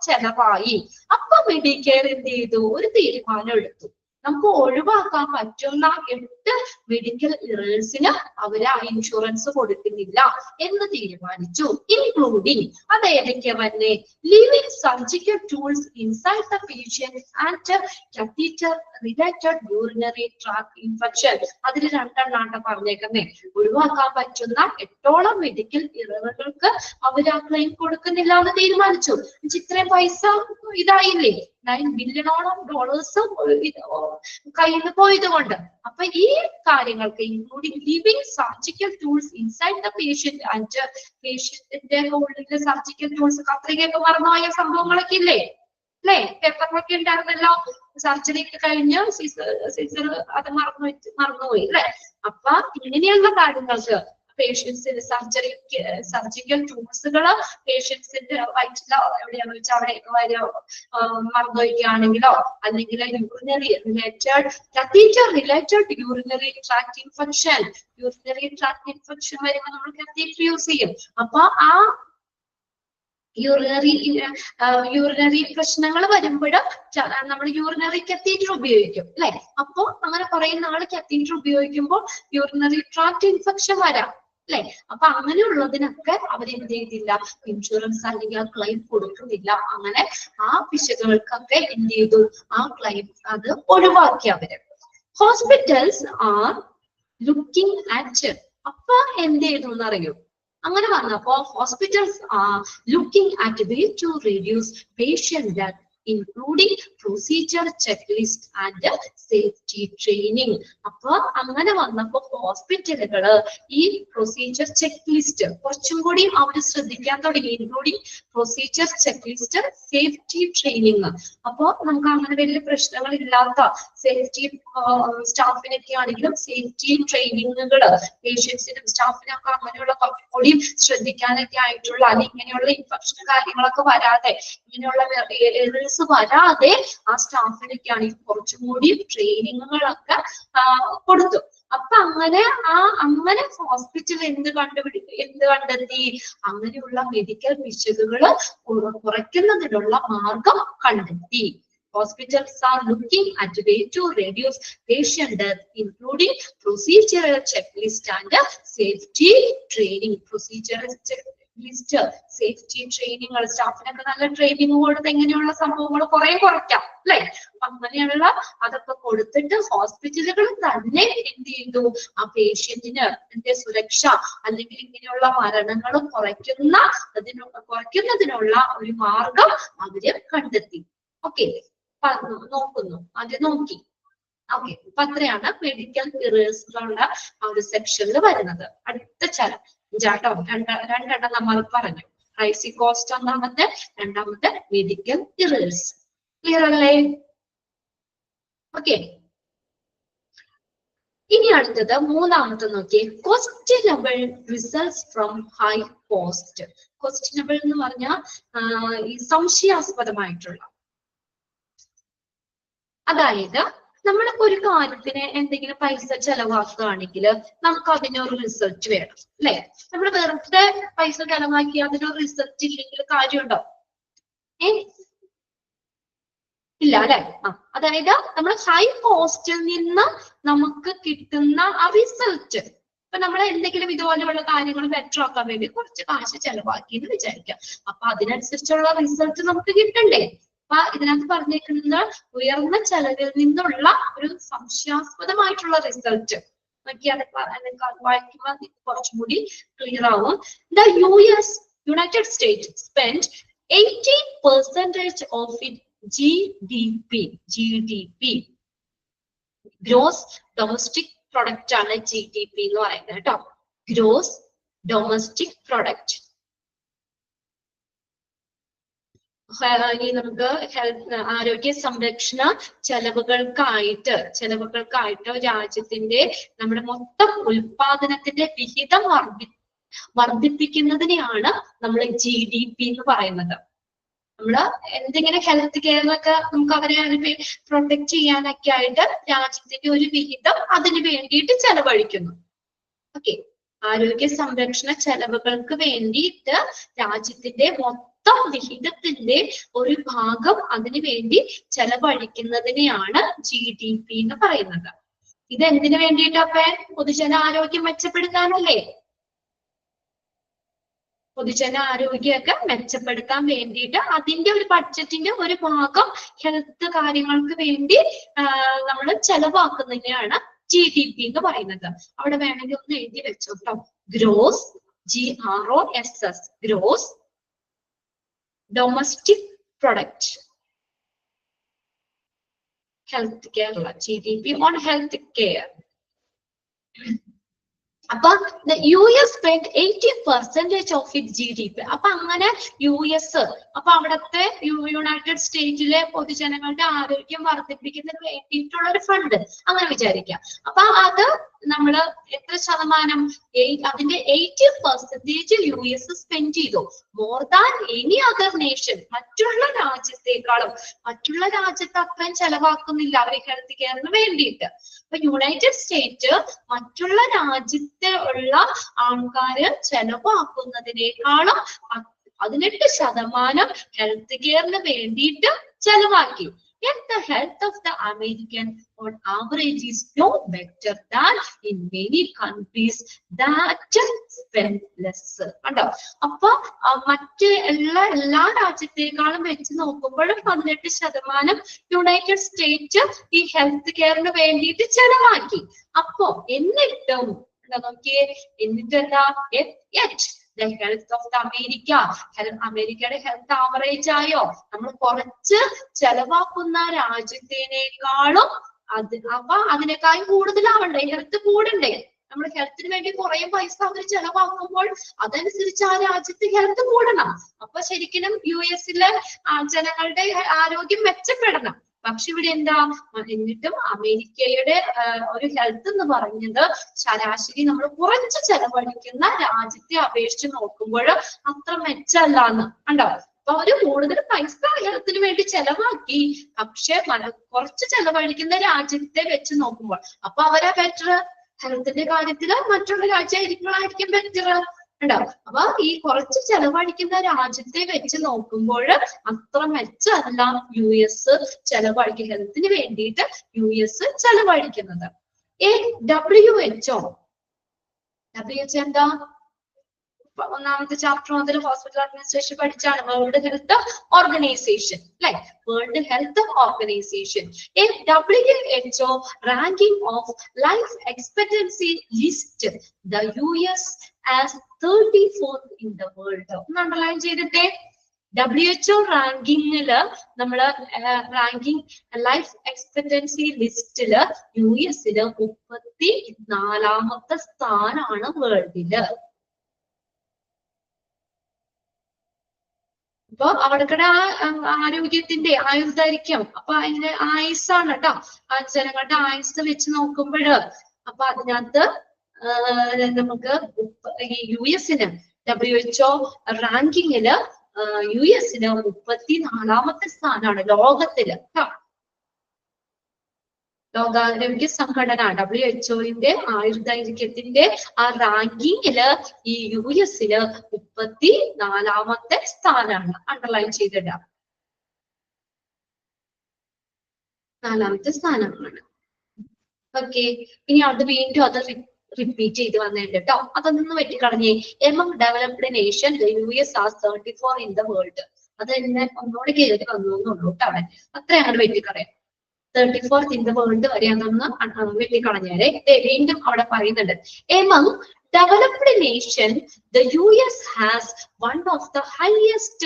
ചെലവായി. അപ്പൊ മെഡിക്കെയർ എന്ത് ചെയ്തു? ഒരു തീരുമാനം എടുത്തു. നമുക്ക് ഒഴിവാക്കാൻ പറ്റുന്ന 8 മെഡിക്കൽ ഇറേഴ്സിന് അവര് ആ ഇൻഷുറൻസ് കൊടുക്കുന്നില്ല എന്ന് തീരുമാനിച്ചു. ഇൻക്ലൂഡിങ് അത് ഏതൊക്കെ വന്നെ? Living surgical tools inside the patient and catheter related urinary tract infection. അതിൽ 2 പറഞ്ഞേക്കുന്നേ. ഒഴിവാക്കാൻ പറ്റുന്ന 8ഓളം മെഡിക്കൽ ഇററുകൾക്ക് അവർ ആ ക്ലെയിം കൊടുക്കുന്നില്ല എന്ന് തീരുമാനിച്ചു. ഇത്രയും പൈസ ഇതായില്ലേ? $9 ബില്യണോളം കയ്യിൽ നിന്ന് പോയത് കൊണ്ട്. അപ്പൊ ഈ കാര്യങ്ങൾക്ക് including living surgical tools inside the patient and പേഷ്യന്റിന്റെ ഉള്ളിൽ സർജിക്കൽ ടൂൾസ്, കത്രികയൊക്കെ മറന്നുപോയ സംഭവങ്ങളൊക്കെ ഇല്ലേ അല്ലെ? പേപ്പറിലൊക്കെ ഉണ്ടായിരുന്നല്ലോ. സർജറി ഒക്കെ കഴിഞ്ഞ് സീസർ അത് മറന്നുപോയി അല്ലെ? അപ്പൊ ഇങ്ങനെയുള്ള കാര്യങ്ങൾക്ക് പേഷ്യൻസിന് സർജിക്കൽ ടൂൾസുകൾ പേഷ്യൻസിന്റെ വയറ്റിലോ എവിടെയാന്ന് വെച്ചാൽ അവിടെ മറന്നുവയ്ക്കുകയാണെങ്കിലോ അല്ലെങ്കിൽ യൂറിനറി ട്രാക്ട് ഇൻഫെക്ഷൻ വരുമ്പോൾ നമ്മൾ കത്തീറ്റർ യൂസ് ചെയ്യും. അപ്പൊ ആ യൂറിനറി പ്രശ്നങ്ങൾ വരുമ്പോഴും നമ്മൾ യൂറിനറി കത്തീറ്റർ ഉപയോഗിക്കും അല്ലെ? അപ്പൊ അങ്ങനെ കുറെ നാള് കത്തീറ്റർ ഉപയോഗിക്കുമ്പോൾ യൂറിനറി ട്രാക്ട് ഇൻഫെക്ഷൻ വരാം അല്ലെ? അപ്പൊ അങ്ങനെയുള്ളതിനൊക്കെ അവരെന്ത് ചെയ്തില്ല? ഇൻഷുറൻസ് അല്ലെങ്കിൽ ആ ക്ലെയിം കൊടുക്കുന്നില്ല. അങ്ങനെ ആ പിശകുകൾക്കൊക്കെ എന്ത് ചെയ്തു? ആ ക്ലെയിം അത് ഒഴിവാക്കി അവര്. ഹോസ്പിറ്റൽസ് ആർ looking at അപ്പൊ എന്ത് ചെയ്തു എന്നറിയോ? അങ്ങനെ വന്നപ്പോ hospitals are looking at way to reduce patient death, including procedure checklist and safety training. അപ്പൊ അങ്ങനെ വന്നപ്പോ ഹോസ്പിറ്റലുകള് ഈ പ്രൊസീജിയർ ചെക്ക് ലിസ്റ്റ് കുറച്ചും കൂടി അവർ ശ്രദ്ധിക്കാൻ തുടങ്ങി, including procedure check list, safety training. അപ്പൊ നമുക്ക് അങ്ങനെ വലിയ പ്രശ്നങ്ങൾ ഇല്ലാത്ത സേഫ്റ്റി സ്റ്റാഫിനൊക്കെ ആണെങ്കിലും സേഫ്റ്റി ട്രെയിനിങ്ങുകള് പേഷ്യൻസിനും സ്റ്റാഫിനൊക്കെ അങ്ങനെയുള്ള കുറച്ചുകൂടി ശ്രദ്ധിക്കാനൊക്കെ ആയിട്ടുള്ള, അല്ലെങ്കിൽ ഇങ്ങനെയുള്ള ഇൻഫെക്ഷൻ കാര്യങ്ങളൊക്കെ വരാതെ, ഇങ്ങനെയുള്ള വരാതെ ആ സ്റ്റാഫിനൊക്കെ ആണെങ്കിൽ കുറച്ചും കൂടി ട്രെയിനിങ്ങുകളൊക്കെ കൊടുത്തു. അപ്പൊ അങ്ങനെ ഹോസ്പിറ്റൽ എന്ത് കണ്ടെത്തി? അങ്ങനെയുള്ള മെഡിക്കൽ പിശകുകള് കുറയ്ക്കുന്നതിനുള്ള മാർഗം കണ്ടെത്തി. Hospitals are looking at way to reduce patient death, including procedural checklist and safety training. Procedural checklist, safety training, സ്റ്റാഫിനൊക്കെ നല്ല ട്രെയിനിങ് കൊടുത്ത് എങ്ങനെയുള്ള സംഭവങ്ങൾ കുറയ്ക്കാം അല്ലെ? അങ്ങനെയുള്ള അതൊക്കെ കൊടുത്തിട്ട് ഹോസ്പിറ്റലുകൾ തന്നെ എന്ത് ചെയ്തു? ആ പേഷ്യന്റിന് സുരക്ഷ അല്ലെങ്കിൽ ഇങ്ങനെയുള്ള മരണങ്ങൾ കുറയ്ക്കുന്നതിനുള്ള ഒരു മാർഗം അവര് കണ്ടെത്തി. ഓക്കെ, നോക്കുന്നു, അത് നോക്കി. ഓക്കെ, അപ്പൊ അത്രയാണ് മെഡിക്കൽ ഇറേഴ്സിലുള്ള ആ ഒരു സെക്ഷനിൽ വരുന്നത്. അടുത്ത ചാട്ടോ രണ്ടെണ്ണം നമ്മൾ പറഞ്ഞു. പ്രൈസി കോസ്റ്റ് ഒന്നാമത്തെ, രണ്ടാമത്തെ മെഡിക്കൽ ഇറേഴ്സ്. ക്ലിയർ അല്ലേ? ഓക്കെ, ഇനി അടുത്തത് മൂന്നാമത്തെ നോക്കിയേ, questionable results from high cost. Questionable എന്ന് പറഞ്ഞാൽ ഈ സംശയാസ്പദമായിട്ടുള്ള, അതായത് നമ്മളിപ്പോ ഒരു കാര്യത്തിന് എന്തെങ്കിലും പൈസ ചെലവാക്കുകയാണെങ്കിൽ നമുക്ക് അതിനൊരു റിസൾട്ട് വേണം അല്ലെ? നമ്മൾ വെറുതെ പൈസ ചെലവാക്കി അതിനൊരു റിസൾട്ട് ഇല്ലെങ്കിൽ കാര്യമുണ്ടോ? ഇല്ല അല്ലെ? അതായത് നമ്മൾ ഹൈ കോസ്റ്റിൽ നിന്ന് നമുക്ക് കിട്ടുന്ന ആ റിസൾട്ട്, ഇപ്പൊ നമ്മൾ എന്തെങ്കിലും ഇതുപോലെയുള്ള കാര്യങ്ങൾ ബെറ്റർ ആക്കാൻ വേണ്ടി കുറച്ച് കാശ് ചെലവാക്കി എന്ന് വിചാരിക്കാം. അപ്പൊ അതിനനുസരിച്ചുള്ള റിസൾട്ട് നമുക്ക് കിട്ടണ്ടേ? അപ്പൊ ഇതിനകത്ത് പറഞ്ഞേക്കുന്നത് ഉയർന്ന ചെലവിൽ നിന്നുള്ള ഒരു സംശയാസ്പദമായിട്ടുള്ള റിസൾട്ട് നോക്കി അത് വായിക്കുമ്പോൾ കുറച്ചും കൂടി ക്ലിയർ ആവും. The United States spend 80% of it GDP gross domestic product ആണ് GDP എന്ന് പറയുന്നത് കേട്ടോ. Gross domestic product. നമുക്ക് ആരോഗ്യ സംരക്ഷണ ചെലവുകൾക്കായിട്ട് രാജ്യത്തിന്റെ നമ്മുടെ മൊത്തം ഉൽപാദനത്തിന്റെ വിഹിതം വർദ്ധിപ്പിക്കുന്നതിനെയാണ് നമ്മൾ GDP എന്ന് പറയുന്നത്. നമ്മള് എന്തെങ്കിലും ഹെൽത്ത് കെയറിനൊക്കെ നമുക്ക് അവരെ പ്രൊട്ടക്ട് ചെയ്യാനൊക്കെ ആയിട്ട് രാജ്യത്തിന്റെ ഒരു വിഹിതം അതിന് വേണ്ടിയിട്ട് ചെലവഴിക്കുന്നു. ഓക്കെ, ആരോഗ്യ സംരക്ഷണ ചെലവുകൾക്ക് വേണ്ടിയിട്ട് രാജ്യത്തിന്റെ മൊത്തം വിഹിതത്തിന്റെ ഒരു ഭാഗം അതിനു വേണ്ടി ചെലവഴിക്കുന്നതിനെയാണ് GDP എന്ന് പറയുന്നത്. ഇത് എന്തിനു വേണ്ടിയിട്ടപ്പ? പൊതുജനാരോഗ്യം മെച്ചപ്പെടുത്താനല്ലേ? പൊതുജനാരോഗ്യമൊക്കെ മെച്ചപ്പെടുത്താൻ വേണ്ടിയിട്ട് അതിന്റെ ഒരു ബഡ്ജറ്റിന്റെ ഒരു ഭാഗം ഹെൽത്ത് കാര്യങ്ങൾക്ക് വേണ്ടി നമ്മൾ ചെലവാക്കുന്നതിനെയാണ് GDP എന്ന് പറയുന്നത്. അവിടെ വേണമെങ്കിൽ ഒന്ന് എഴുതി വെച്ചോട്ടോ. Gross, GROSS, gross domestic product, health care, GDP on health care. അപ്പൊ US spent 80% of it GDP. അപ്പൊ അങ്ങനെ US, അപ്പൊ അവിടുത്തെ യുണൈറ്റഡ് സ്റ്റേറ്റിലെ പൊതുജനങ്ങളുടെ ആരോഗ്യം വർദ്ധിപ്പിക്കുന്നതിന് വേണ്ടിയിട്ടുള്ള ഒരു ഫണ്ട് അങ്ങനെ വിചാരിക്കാം. അപ്പൊ അത് നമ്മള് എത്ര ശതമാനം? അതിന്റെ 80% US സ്പെൻഡ് ചെയ്തു. More than any other nation. മറ്റുള്ള രാജ്യത്തെക്കാളും, മറ്റുള്ള രാജ്യത്ത് അത്രയും ചെലവാക്കുന്നില്ല അവർ ഹെൽത്ത് കെയറിന് വേണ്ടിയിട്ട്. അപ്പൊ യുണൈറ്റഡ് സ്റ്റേറ്റ് മറ്റുള്ള രാജ്യത്തെ ഉള്ള ആൾക്കാര് ചെലവാക്കുന്നതിനേക്കാളും 18% ഹെൽത്ത് കെയറിന് വേണ്ടിയിട്ട് ചെലവാക്കി. Yet the health of the American on average is no better than in many countries that spend less. കണ്ടോ? അപ്പൊ മറ്റ് എല്ലാ രാജ്യത്തേക്കാളും വെച്ച് നോക്കുമ്പോഴും 18% യുണൈറ്റഡ് സ്റ്റേറ്റ് ഈ ഹെൽത്ത് കെയറിന് വേണ്ടിയിട്ട് ചെലവാക്കി. അപ്പോ എന്നിട്ടും നോക്കിയേ, എന്നിട്ട് എന്താ the health of the America, അമേരിക്കയുടെ ഹെൽത്ത് ആവറേജ് ആയോ? നമ്മൾ കുറച്ച് ചെലവാക്കുന്ന രാജ്യത്തിനേക്കാളും അപ്പൊ അതിനേക്കാളും കൂടുതലാവണ്ടേ, ഹെൽത്ത് കൂടണ്ടേ? നമ്മൾ ഹെൽത്തിന് വേണ്ടി കുറെ പൈസ അവർ ചെലവാക്കുമ്പോൾ അതനുസരിച്ച് ആ രാജ്യത്ത് ഹെൽത്ത് കൂടണം. അപ്പൊ ശരിക്കും US-ലെ ജനങ്ങളുടെ ആരോഗ്യം മെച്ചപ്പെടണം. പക്ഷെ ഇവിടെ എന്താ, എന്നിട്ടും അമേരിക്കയുടെ ഒരു ഹെൽത്ത് എന്ന് പറഞ്ഞത് ശരാശരി നമ്മൾ കുറച്ച് ചെലവഴിക്കുന്ന രാജ്യത്തെ അപേക്ഷിച്ച് നോക്കുമ്പോൾ അത്ര മെച്ചമല്ലാന്ന് കണ്ടോ. അപ്പൊ അവര് കൂടുതൽ പൈസ ഹെൽത്തിന് വേണ്ടി ചെലവാക്കി, പക്ഷെ കുറച്ച് ചെലവഴിക്കുന്ന രാജ്യത്തെ വെച്ച് നോക്കുമ്പോൾ അപ്പൊ അവരാ ബെറ്റർ. ഹെൽത്തിന്റെ കാര്യത്തില് മറ്റുള്ള രാജ്യമായിരിക്കും ബെറ്റർ. ഉണ്ടാവും. അപ്പൊ ഈ കുറച്ച് ചെലവഴിക്കുന്ന രാജ്യത്തെ വെച്ച് നോക്കുമ്പോൾ അത്ര മെച്ചമല്ല US ചെലവഴിക്കുക, ഹെൽത്തിന് വേണ്ടിയിട്ട് US ചെലവഴിക്കുന്നത്. WHO എന്താ? ഒന്നാമത്തെ ചാപ്റ്റർ മുതൽ ഹോസ്പിറ്റൽ അഡ്മിനിസ്ട്രേഷൻ പഠിച്ചാണ്. വേൾഡ് ഹെൽത്ത് ഓർഗനൈസേഷൻ അല്ലെ, world health organization. WHO ranking of life expectancy list the US as 34th in the world. ഒന്ന് അണ്ടർലൈൻ ചെയ്തിട്ടേ. WHO റാങ്കിങ്ങില് നമ്മള് റാങ്കിങ് ലൈഫ് എക്സ്പെക്ടൻസി ലിസ്റ്റില് US-ല് 34ാമത്തെ സ്ഥാനാണ് വേൾഡില്. അപ്പൊ അവിടക്കടെ ആരോഗ്യത്തിന്റെ ആയുർദൈർഘ്യം, അപ്പൊ അതിന്റെ ആയുസ്സാണ് കേട്ടോ, ആ ജനങ്ങളുടെ ആയുസ് വെച്ച് നോക്കുമ്പോൾ അപ്പൊ അതിനകത്ത് നമുക്ക് ഈ US-ന് WHO റാങ്കിങ്ങില് US-ന് 34ാമത്തെ സ്ഥാനമാണ് ലോകത്തില്. ലോകാരോഗ്യ സംഘടന WHO-ന്റെ ആയുർദൈർഘ്യത്തിന്റെ ആ റാങ്കിങ്ങില് ഈ US-ല് 34ാമത്തെ സ്ഥാനമാണ്. അണ്ടർലൈൻ ചെയ്തിടാം, 4ാമത്തെ സ്ഥാനമാണ്. ഓക്കെ, ഇനി അത് വീണ്ടും അത് റിപ്പീറ്റ് ചെയ്ത് വന്നിട്ടുണ്ട് കേട്ടോ. അതൊന്ന് വെട്ടിക്കളഞ്ഞേ. Among developed nation US are 34 in the world. അത് എന്നെ ഒന്നുകൂടെ കയറി വന്നു എന്നുള്ളൂ കേട്ടോ. അവിടെ അത്രയാണ് വെട്ടിക്കളയാം. 34th in the world വരെ അതൊന്ന് വെട്ടിക്കളഞ്ഞേരെ. വീണ്ടും അവിടെ പറയുന്നുണ്ട്, among developed nation, the US has one of the highest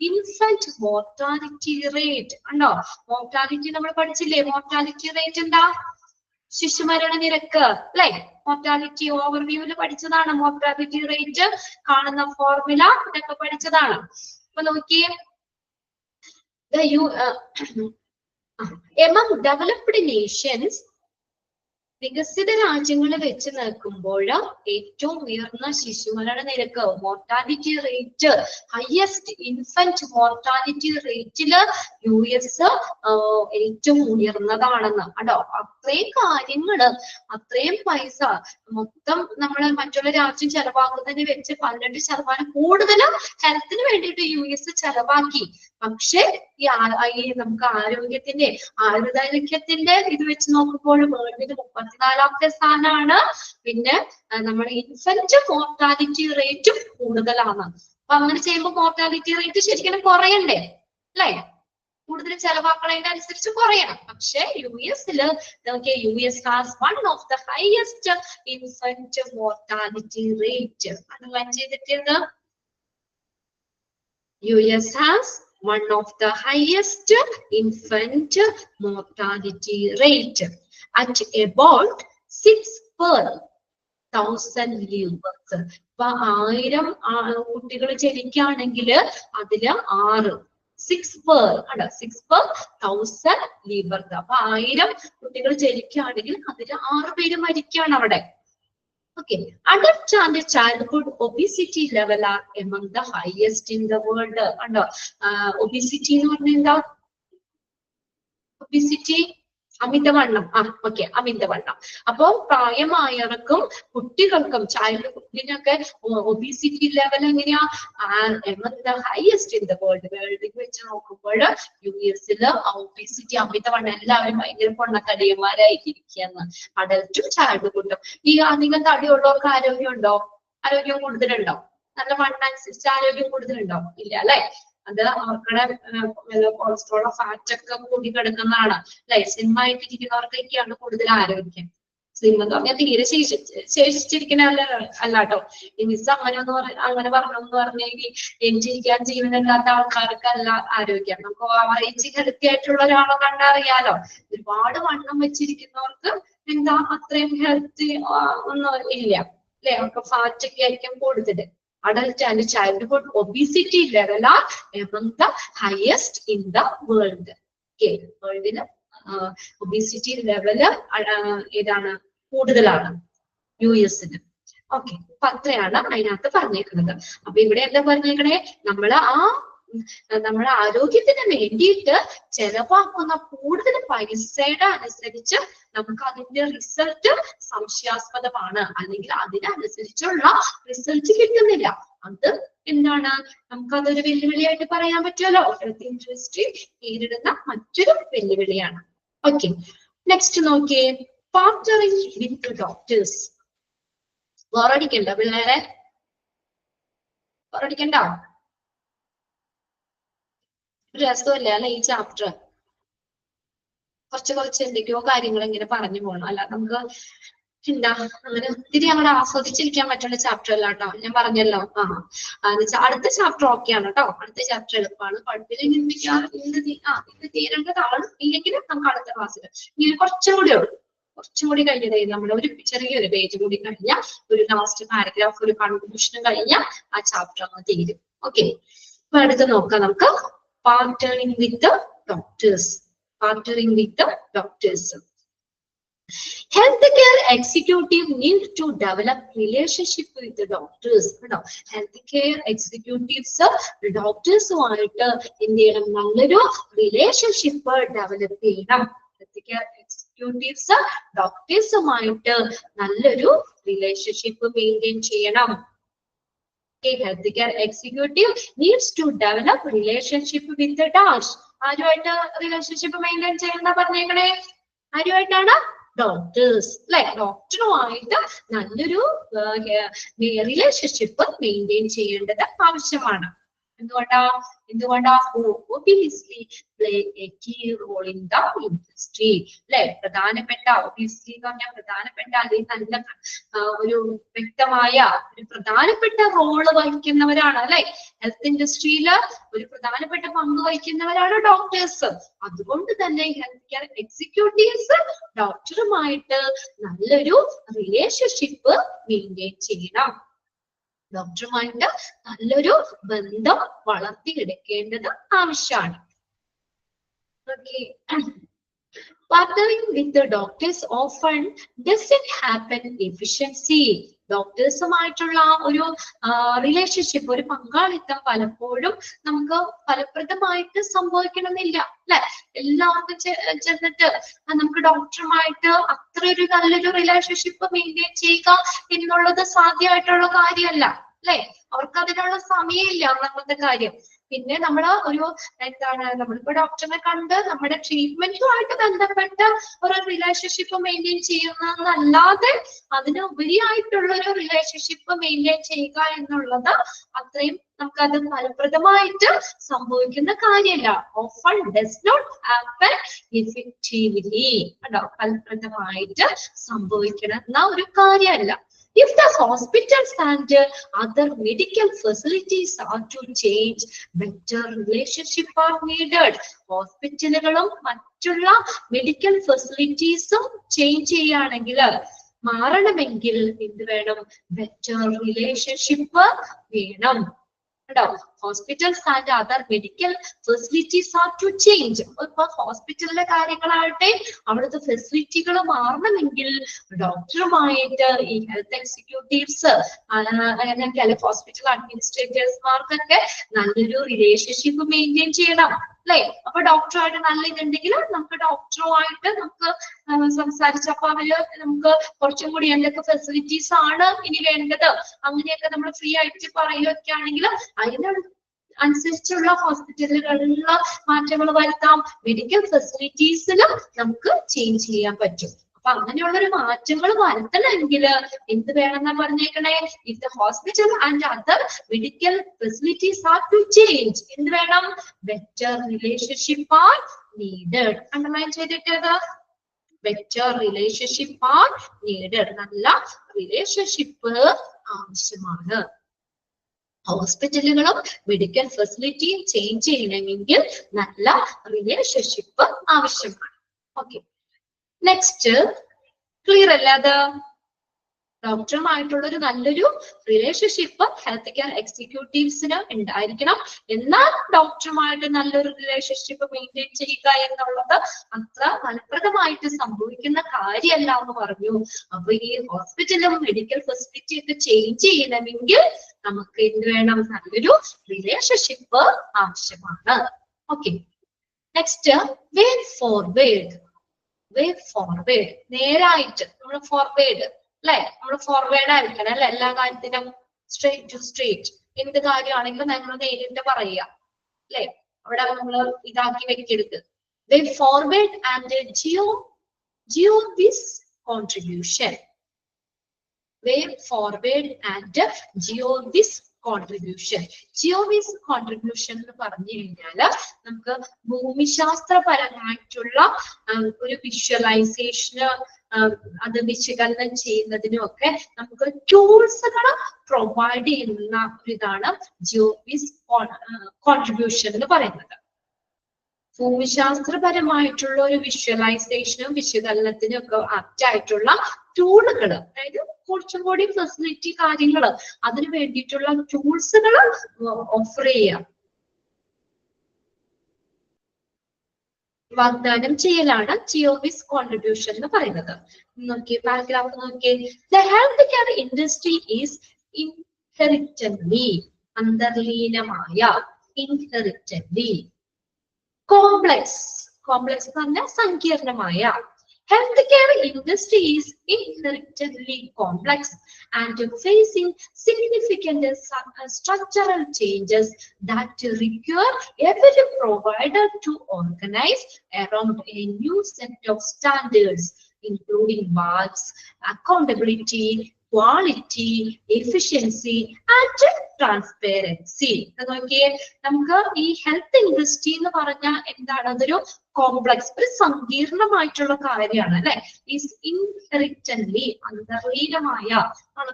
infant mortality rate. ഉണ്ടോ? മോർട്ടാലിറ്റി നമ്മൾ പഠിച്ചില്ലേ? മോർട്ടാലിറ്റി റേറ്റ് എന്താ? ശിശുമരണ നിരക്ക് അല്ലെ? മോർട്ടാലിറ്റി ഓവർവ്യൂല് പഠിച്ചതാണ്. മോർട്ടാലിറ്റി റേറ്റ് കാണുന്ന ഫോർമുല ഇതൊക്കെ പഠിച്ചതാണ്. അപ്പൊ നോക്കിയേ, among developed nations, വികസിത രാജ്യങ്ങൾ വെച്ച് നോക്കുമ്പോൾ ഏറ്റവും ഉയർന്ന ശിശുമരണ നിരക്ക്, mortality rate, highest infant mortality റേറ്റില് US ഏറ്റവും ഉയർന്നതാണെന്ന് കേട്ടോ. അത്രയും കാര്യങ്ങള്, അത്രയും പൈസ മൊത്തം നമ്മള് മറ്റുള്ള രാജ്യം ചെലവാക്കുന്നതിന് വെച്ച് 12% കൂടുതൽ ഹെൽത്തിന് വേണ്ടിയിട്ട് US ചെലവാക്കി. പക്ഷെ ഈ നമുക്ക് ആരോഗ്യത്തിന്റെ ആയുർദൈർഘ്യത്തിന്റെ ഇത് വെച്ച് നോക്കുമ്പോൾ വേൾഡിൽ 34ാമത്തെ സ്ഥാനമാണ്. പിന്നെ നമ്മുടെ ഇൻഫന്റ് മോർട്ടാലിറ്റി റേറ്റും കൂടുതലാണ്. അപ്പൊ അങ്ങനെ ചെയ്യുമ്പോൾ മോർട്ടാലിറ്റി റേറ്റ് ശരിക്കും കുറയണ്ടേ അല്ലെ? കൂടുതൽ ചെലവാക്കളതിന്റെ അനുസരിച്ച് കുറയണം. പക്ഷെ US-ല് നമുക്ക് US has one of the highest infant mortality rate. Underline ചെയ്തിട്ടുണ്ട്. US has one of the highest infant mortality rate at about 6 per 1000 livers. അപ്പൊ 1000 കുട്ടികൾ ജനിക്കുകയാണെങ്കിൽ അതില് 6, 6 per 1000 livers. അപ്പൊ 1000 കുട്ടികൾ ജനിക്കുകയാണെങ്കിൽ അതില് 6 പേര് മരിക്കുകയാണ് അവിടെ. Okay, adult and childhood obesity level are among the highest in the world. And obesity എന്ന് പറഞ്ഞാൽ എന്താ? obesity അമിതവണ്ണം. ഓക്കെ, അമിതവണ്ണം. അപ്പൊ പ്രായമായവർക്കും കുട്ടികൾക്കും ചൈൽഡ്ഹുഡിനൊക്കെ ഒബിസിറ്റി ലെവൽ എങ്ങനെയാ? Highest in the world. വേൾഡിൽ വെച്ച് നോക്കുമ്പോൾ US-ല് ഒബിസിറ്റി അമിതവണ്ണം, എല്ലാവരും ഭയങ്കര പൊണ്ണത്തടിയന്മാരായിട്ടിരിക്കുകയെന്ന്. അഡൽറ്റും ചൈൽഡ്ഹുഡും. ഈ അധികം തടിയുള്ളവർക്ക് ആരോഗ്യം ഉണ്ടോ? ആരോഗ്യം കൂടുതലുണ്ടോ? നല്ല വണ്ണനുസരിച്ച് ആരോഗ്യം കൂടുതലുണ്ടോ? ഇല്ല അല്ലെ? അത് അവർക്കുടെ കൊളസ്ട്രോളോ ഫാറ്റ് ഒക്കെ കൂടി കിടക്കുന്നതാണ് അല്ലെ? സ്ലിം ആയിട്ടിരിക്കുന്നവർക്കൊക്കെയാണ് കൂടുതൽ ആരോഗ്യം. ശ്രീമന്ത് പറഞ്ഞാൽ തീരെ ശേഷിച്ചിരിക്കുന്ന അല്ലാട്ടോ. ഈ മിസ് അങ്ങനെ പറഞ്ഞെന്ന് പറഞ്ഞെങ്കിൽ എഞ്ചിരിക്കാൻ ജീവനില്ലാത്ത ആൾക്കാർക്കല്ല ആരോഗ്യം. നമുക്ക് ഓവറേജ് ഹെൽത്തി ആയിട്ടുള്ള ഒരാളെ കണ്ടറിയാലോ. ഒരുപാട് വണ്ണം വെച്ചിരിക്കുന്നവർക്ക് എന്താ അത്രയും ഹെൽത്തി ഒന്നും ഇല്ല അല്ലെ. അവർക്ക് ഫാറ്റ് ഒക്കെ ആയിരിക്കും കൂടുതൽ. Adult and childhood obesity level are among the highest in the world. Okay, world obesity level ഏതാണ് കൂടുതലാണ് US. ഓക്കെ, അപ്പൊ അത്രയാണ് അതിനകത്ത് പറഞ്ഞേക്കുന്നത്. അപ്പൊ ഇവിടെ എന്താ പറഞ്ഞേക്കണേ, നമ്മളെ ആരോഗ്യത്തിന് വേണ്ടിയിട്ട് ചെലവാക്കുന്ന കൂടുതൽ പൈസയുടെ അനുസരിച്ച് നമുക്ക് അതിന്റെ റിസൾട്ട് സംശയാസ്പദമാണ്, അല്ലെങ്കിൽ അതിനനുസരിച്ചുള്ള റിസൾട്ട് കിട്ടുന്നില്ല. അത് എന്താണ്, നമുക്ക് അതൊരു വെല്ലുവിളിയായിട്ട് പറയാൻ പറ്റുമല്ലോ. ഹെൽത്ത് ഇൻഡസ്ട്രി നേരിടുന്ന മറ്റൊരു വെല്ലുവിളിയാണ്. ഓക്കെ, നെക്സ്റ്റ് നോക്കിയേ, പാർട്ണറിംഗ് വിത്ത് ഡോക്ടേഴ്സ്. ബോറടിക്കണ്ട പിള്ളേരെ, ബോറടിക്കണ്ട. രസമല്ലേ അല്ലെ ഈ ചാപ്റ്റർ? കുറച്ച് എന്തൊക്കെയോ കാര്യങ്ങൾ ഇങ്ങനെ പറഞ്ഞു പോകണം. അല്ല നമുക്ക് എന്താ അങ്ങനെ ഒത്തിരി അങ്ങോട്ട് ആസ്വദിച്ചിരിക്കാൻ പറ്റുന്ന ചാപ്റ്റർ അല്ല കേട്ടോ. ഞാൻ പറഞ്ഞല്ലോ. അടുത്ത ചാപ്റ്റർ ഓക്കെയാണ് കേട്ടോ. അടുത്ത ചാപ്റ്റർ എളുപ്പമാണ്. കുഴപ്പമില്ല. ഇന്ന് തീരേണ്ടതാണ്. ഇല്ലെങ്കിലും നമുക്ക് അടുത്ത ക്ലാസ്സിൽ ഇങ്ങനെ കുറച്ചും കൂടി കഴിഞ്ഞത് നമ്മുടെ ഒരു ചെറിയൊരു പേജ് കൂടി കഴിഞ്ഞാൽ, ഒരു ലാസ്റ്റ് പാരഗ്രാഫ്, ഒരു കൺക്ലൂഷനും കഴിഞ്ഞാൽ ആ ചാപ്റ്റർ അങ്ങ് തീരും. ഓക്കെ, അപ്പൊ അടുത്ത് നോക്കാം നമുക്ക്. Partnering with the doctors. Partnering with the doctors. Healthcare executive need to develop relationship with the doctors. Healthcare executives ഡോക്ടേഴ്സുമായിട്ട് എന്ത് ചെയ്യണം, നല്ലൊരു റിലേഷൻഷിപ്പ് ഡെവലപ്പ് ചെയ്യണം. Healthcare executives ഡോക്ടേഴ്സുമായിട്ട് നല്ലൊരു റിലേഷൻഷിപ്പ് മെയിൻറ്റെയിൻ ചെയ്യണം. Healthcare executive needs to develop relationship with the doctors. ആരുമായിട്ട് relationship maintain ചെയ്യുന്ന പറഞ്ഞേക്കണേ? ആരുമായിട്ടാണ്? Doctors അല്ലെ. ഡോക്ടറുമായിട്ട് നല്ലൊരു റിലേഷൻഷിപ്പ് മെയിൻറ്റെയിൻ ചെയ്യേണ്ടത് ആവശ്യമാണ്. എന്തുകൊണ്ടാ? Obviously play a key role in the industry. അല്ലെ, പ്രധാനപ്പെട്ട, obviously എന്ന് പറഞ്ഞാൽ പ്രധാനപ്പെട്ട, അല്ലെങ്കിൽ നല്ല ഒരു വ്യക്തമായ ഒരു പ്രധാനപ്പെട്ട റോള് വഹിക്കുന്നവരാണ് അല്ലെ. ഹെൽത്ത് ഇൻഡസ്ട്രിയിൽ ഒരു പ്രധാനപ്പെട്ട പങ്ക് വഹിക്കുന്നവരാണ് ഡോക്ടേഴ്സ്. അതുകൊണ്ട് തന്നെ ഹെൽത്ത് കെയർ എക്സിക്യൂട്ടീവ്സ് ഡോക്ടറുമായിട്ട് നല്ലൊരു റിലേഷൻഷിപ്പ് മെയിൻറ്റെയിൻ ചെയ്യണം. ഡോക്ടറുമായിട്ട് നല്ലൊരു ബന്ധം വളർത്തിയെടുക്കേണ്ടത് ആവശ്യമാണ്. Okay. Partnering with the doctors often doesn't happen efficiency. ഡോക്ടേഴ്സുമായിട്ടുള്ള ഒരു റിലേഷൻഷിപ്പ്, ഒരു പങ്കാളിത്തം പലപ്പോഴും നമുക്ക് ഫലപ്രദമായിട്ട് സംഭവിക്കണമെന്നില്ല അല്ലെ. എല്ലാവർക്കും ചെന്നിട്ട് നമുക്ക് ഡോക്ടറുമായിട്ട് അത്ര ഒരു നല്ലൊരു റിലേഷൻഷിപ്പ് മെയിൻറ്റെയിൻ ചെയ്യുക എന്നുള്ളത് സാധ്യമായിട്ടുള്ള കാര്യമല്ല അല്ലെ. അവർക്ക് അതിനുള്ള സമയമില്ല, ഒന്നാമത്തെ കാര്യം. പിന്നെ നമ്മള് നമ്മളിപ്പോ ഡോക്ടറിനെ കണ്ട് നമ്മുടെ ട്രീറ്റ്മെന്റുമായിട്ട് ബന്ധപ്പെട്ട ഒരു റിലേഷൻഷിപ്പ് മെയിൻറ്റെയിൻ ചെയ്യുന്നതല്ലാതെ അതിനുപരിയായിട്ടുള്ള ഒരു റിലേഷൻഷിപ്പ് മെയിൻറ്റെയിൻ ചെയ്യുക എന്നുള്ളത് അത്രയും നമുക്കത് ഫലപ്രദമായിട്ട് സംഭവിക്കുന്ന കാര്യമല്ല. Often does not happen effectively. ഫലപ്രദമായിട്ട് സംഭവിക്കുന്ന ഒരു കാര്യമല്ല. If the hospitals and other medical facilities are to change, better relationship are needed. ഹോസ്പിറ്റലുകളും മറ്റുള്ള മെഡിക്കൽ ഫെസിലിറ്റീസും ചേഞ്ച് ചെയ്യുകയാണെങ്കിൽ, മാറണമെങ്കിൽ എന്ത് വേണം? ബെറ്റർ റിലേഷൻഷിപ്പ് വേണം. Hospitals and other medical facilities are to change. ഇപ്പൊ ഹോസ്പിറ്റലിലെ കാര്യങ്ങളാകട്ടെ, അവിടുത്തെ ഫെസിലിറ്റികൾ മാറണമെങ്കിൽ ഡോക്ടറുമായിട്ട് ഈ ഹെൽത്ത് എക്സിക്യൂട്ടീവ്സ് അല്ലെങ്കിൽ ഹോസ്പിറ്റൽ അഡ്മിനിസ്ട്രേറ്റേഴ്സ്മാർക്കൊക്കെ നല്ലൊരു റിലേഷൻഷിപ്പ് മെയിൻറ്റെയിൻ ചെയ്യണം അല്ലെ. അപ്പൊ ഡോക്ടറുമായിട്ട് നല്ല ഇതുണ്ടെങ്കിൽ നമുക്ക് ഡോക്ടറുമായിട്ട് നമുക്ക് സംസാരിച്ചപ്പോ നമുക്ക് കുറച്ചും കൂടി എന്തൊക്കെ ഫെസിലിറ്റീസ് ആണ് ഇനി വേണ്ടത് അങ്ങനെയൊക്കെ നമ്മൾ ഫ്രീ ആയിട്ട് പറയുകയൊക്കെ ആണെങ്കിൽ അനുസരിച്ചുള്ള ഹോസ്പിറ്റലുകളിലുള്ള മാറ്റങ്ങൾ വരുത്താം. മെഡിക്കൽ ഫെസിലിറ്റീസിലും നമുക്ക് ചേഞ്ച് ചെയ്യാൻ പറ്റും. അപ്പൊ അങ്ങനെയുള്ളൊരു മാറ്റങ്ങൾ വരുത്തണമെങ്കിൽ എന്ത് വേണമെന്നാ പറഞ്ഞേക്കണേ? If the hospital and other medical facilities are to change, എന്ത് വേണം? Better relationship are needed. Underline ചെയ്തിട്ടത് better relationship are needed. നല്ല റിലേഷൻഷിപ്പ് ആവശ്യമാണ്. ഹോസ്പിറ്റലുകളും മെഡിക്കൽ ഫെസിലിറ്റിയും ചേഞ്ച് ചെയ്യണമെങ്കിൽ നല്ല റിലേഷൻഷിപ്പ് ആവശ്യമാണ്. ഓക്കെ, നെക്സ്റ്റ് ക്ലിയർ അല്ലേ? അത് ഡോക്ടറുമായിട്ടുള്ള ഒരു നല്ലൊരു റിലേഷൻഷിപ്പ് ഹെൽത്ത് കെയർ എക്സിക്യൂട്ടീവ്സിന് ഉണ്ടായിരിക്കണം. എന്നാൽ ഡോക്ടറുമായിട്ട് നല്ലൊരു റിലേഷൻഷിപ്പ് മെയിൻറ്റെയിൻ ചെയ്യുക എന്നുള്ളത് അത്ര ഫലപ്രദമായിട്ട് സംഭവിക്കുന്ന കാര്യമല്ല എന്ന് പറഞ്ഞു. അപ്പൊ ഈ ഹോസ്പിറ്റലും മെഡിക്കൽ ഫെസിലിറ്റി ഒക്കെ ചേഞ്ച് ചെയ്യണമെങ്കിൽ നമുക്ക് എന്ത് വേണം? നല്ലൊരു റിലേഷൻഷിപ്പ് ആവശ്യമാണ്. Okay, next way forward. Way forward, നേരായിട്ട് നമ്മൾ ഫോർവേഡ് അല്ലെ, നമ്മൾ ഫോർവേഡ് ആയിരിക്കണം അല്ലെ എല്ലാ കാര്യത്തിനും. സ്ട്രേറ്റ് ടു സ്ട്രേറ്റ്, എന്ത് കാര്യമാണെങ്കിലും നമ്മൾ നേരിട്ട് പറയുക അല്ലെ, അവിടെ നമ്മൾ ഇതാക്കി വെക്കരുത്. വേ ഫോർവേഡ് ആൻഡ് ജിയോ ദിസ് കോൺട്രിബ്യൂഷൻ. വേ ഫോർവേഡ് ആൻഡ് ജിയോ ദിസ് കോൺട്രിബ്യൂഷൻ. ജിയോവിസ് കോൺട്രിബ്യൂഷൻ എന്ന് പറഞ്ഞു കഴിഞ്ഞാല് നമുക്ക് ഭൂമിശാസ്ത്രപരമായിട്ടുള്ള ഒരു വിഷ്വലൈസേഷന്, അത് വിശകലനം ചെയ്യുന്നതിനും ഒക്കെ നമുക്ക് ടൂൾസുകൾ പ്രൊവൈഡ് ചെയ്യുന്ന ഒരു ഇതാണ് ജിയോവിസ് കോൺട്രിബ്യൂഷൻ എന്ന് പറയുന്നത്. ഭൂമിശാസ്ത്രപരമായിട്ടുള്ള ഒരു വിഷ്വലൈസേഷനും വിശകലനത്തിനും ഒക്കെ ആപ്റ്റ് ആയിട്ടുള്ള ടൂളുകൾ, അതായത് കുറച്ചും കൂടി ഫെസിലിറ്റി കാര്യങ്ങൾ, അതിന് വേണ്ടിയിട്ടുള്ള ടൂൾസുകൾ ഓഫർ ചെയ്യാം, വാഗ്ദാനം ചെയ്യലാണ് ജിയോവിസ് കോൺട്രിബ്യൂഷൻ എന്ന് പറയുന്നത്. നോക്കിയേ പാരഗ്രാഫ് നോക്കിയേ. The health care industry is inherently, അന്തർലീനമായ, ഇൻഹെറിറ്റന്റ്ലി കോംപ്ലക്സ്, കോംപ്ലക്സ് എന്ന് പറഞ്ഞാൽ സങ്കീർണമായ. Health care industry is inherently complex and facing significant structural changes that require every provider to organize around a new set of standards, including valves, accountability, quality, efficiency and transparency. നോക്കിയേ, നമുക്ക് ഈ health industry എന്ന് പറഞ്ഞാൽ എന്താണ്? അതൊരു complex, ഒരു സങ്കീർണമായിട്ടുള്ള കാര്യമാണ് അല്ലെ. ഈസ് ഇൻഹെറിറ്റന്റ്ലി, അന്തർലീനമായ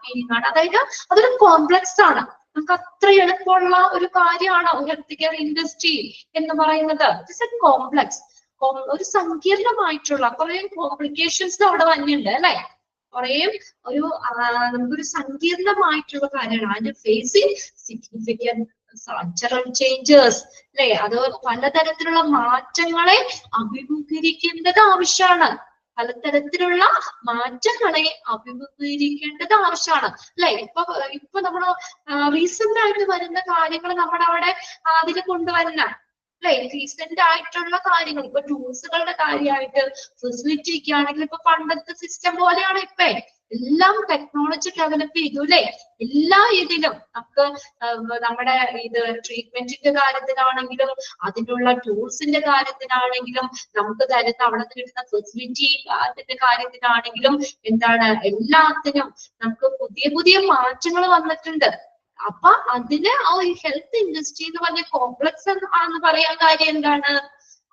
മീനിങ് ആണ്. അതായത് അതൊരു കോംപ്ലക്സ് ആണ്, നമുക്ക് അത്ര എളുപ്പമുള്ള ഒരു കാര്യമാണോ ഹെൽത്ത് കെയർ ഇൻഡസ്ട്രി എന്ന് പറയുന്നത്? ഇറ്റ്സ് എ കോംപ്ലക്സ്, ഒരു സങ്കീർണമായിട്ടുള്ള കുറെ കോംപ്ലിക്കേഷൻസ് അവിടെ വന്നിട്ടുണ്ട് അല്ലെ. കുറേ നമുക്കൊരു സങ്കീർണമായിട്ടുള്ള കാര്യമാണ്. അതിന്റെ ഫേസിങ് സിഗ്നിഫിക്കന്റ് സ്ട്രക്ചറൽ ചേഞ്ചസ് അല്ലെ, അത് പലതരത്തിലുള്ള മാറ്റങ്ങളെ അഭിമുഖീകരിക്കേണ്ടത് ആവശ്യമാണ്. പലതരത്തിലുള്ള മാറ്റങ്ങളെ അഭിമുഖീകരിക്കേണ്ടത് ആവശ്യമാണ് അല്ലെ. ഇപ്പൊ നമ്മൾ റീസെന്റ് ആയിട്ട് വരുന്ന കാര്യങ്ങൾ നമ്മുടെ അവിടെ അതിൽ കൊണ്ടുവരുന്ന അല്ലെ, റീസെന്റ് ആയിട്ടുള്ള കാര്യങ്ങൾ, ഇപ്പൊ ടൂൾസുകളുടെ കാര്യമായിട്ട് ഫെസിലിറ്റി ഒക്കെ ആണെങ്കിൽ ഇപ്പൊ പണ്ടത്തെ സിസ്റ്റം പോലെയാണ് ഇപ്പൊ. എല്ലാം ടെക്നോളജി ഡെവലപ്പ് ചെയ്തു അല്ലെ. എല്ലാ ഇതിലും നമുക്ക് നമ്മുടെ ഇത് ട്രീറ്റ്മെന്റിന്റെ കാര്യത്തിനാണെങ്കിലും അതിനുള്ള ടൂൾസിന്റെ കാര്യത്തിനാണെങ്കിലും നമുക്ക് തരുന്ന അവിടെ നിന്ന് കിട്ടുന്ന ഫെസിലിറ്റി അതിന്റെ കാര്യത്തിനാണെങ്കിലും എന്താണ്, എല്ലാത്തിനും നമുക്ക് പുതിയ പുതിയ മാറ്റങ്ങൾ വന്നിട്ടുണ്ട്. അപ്പൊ അതിന് ആ ഹെൽത്ത് ഇൻഡസ്ട്രി എന്ന് പറഞ്ഞ കോംപ്ലക്സ് ആണെന്ന് പറയാൻ കാര്യം എന്താണ്?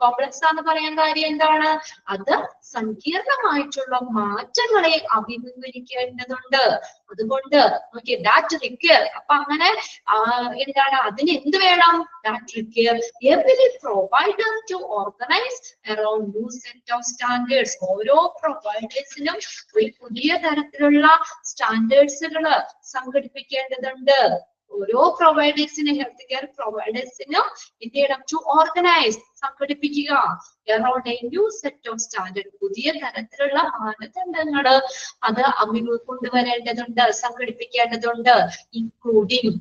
കോംപ്ലക്സ് ആണെന്ന് പറയാൻ കാര്യം എന്താണ്? അത് സങ്കീർണമായിട്ടുള്ള മാറ്റങ്ങളെ അഭിമുഖീകരിക്കേണ്ടതുണ്ട്. അതുകൊണ്ട് നോക്കിയേ, ദാറ്റ് റിക്വയർ, അപ്പൊ അങ്ങനെ എന്താണ്, അതിന് എന്ത് വേണം? That require every provider to organise around new set of standards. ഓരോ പ്രൊവൈഡേഴ്സിനും ഒരു പുതിയ തരത്തിലുള്ള സ്റ്റാൻഡേർഡ്സുകൾ സംഘടിപ്പിക്കേണ്ടതുണ്ട്. ഓരോ പ്രൊവൈഡേഴ്സിനും, ഹെൽത്ത് കെയർ പ്രൊവൈഡേഴ്സിനും എന്ത് ചെയ്യണം? ടു ഓർഗനൈസ്, സംഘടിപ്പിക്കുക. Around a new set of standard, പുതിയ തരത്തിലുള്ള മാനദണ്ഡങ്ങൾ അത് കൊണ്ടുവരേണ്ടതുണ്ട്, സംഘടിപ്പിക്കേണ്ടതുണ്ട്. Including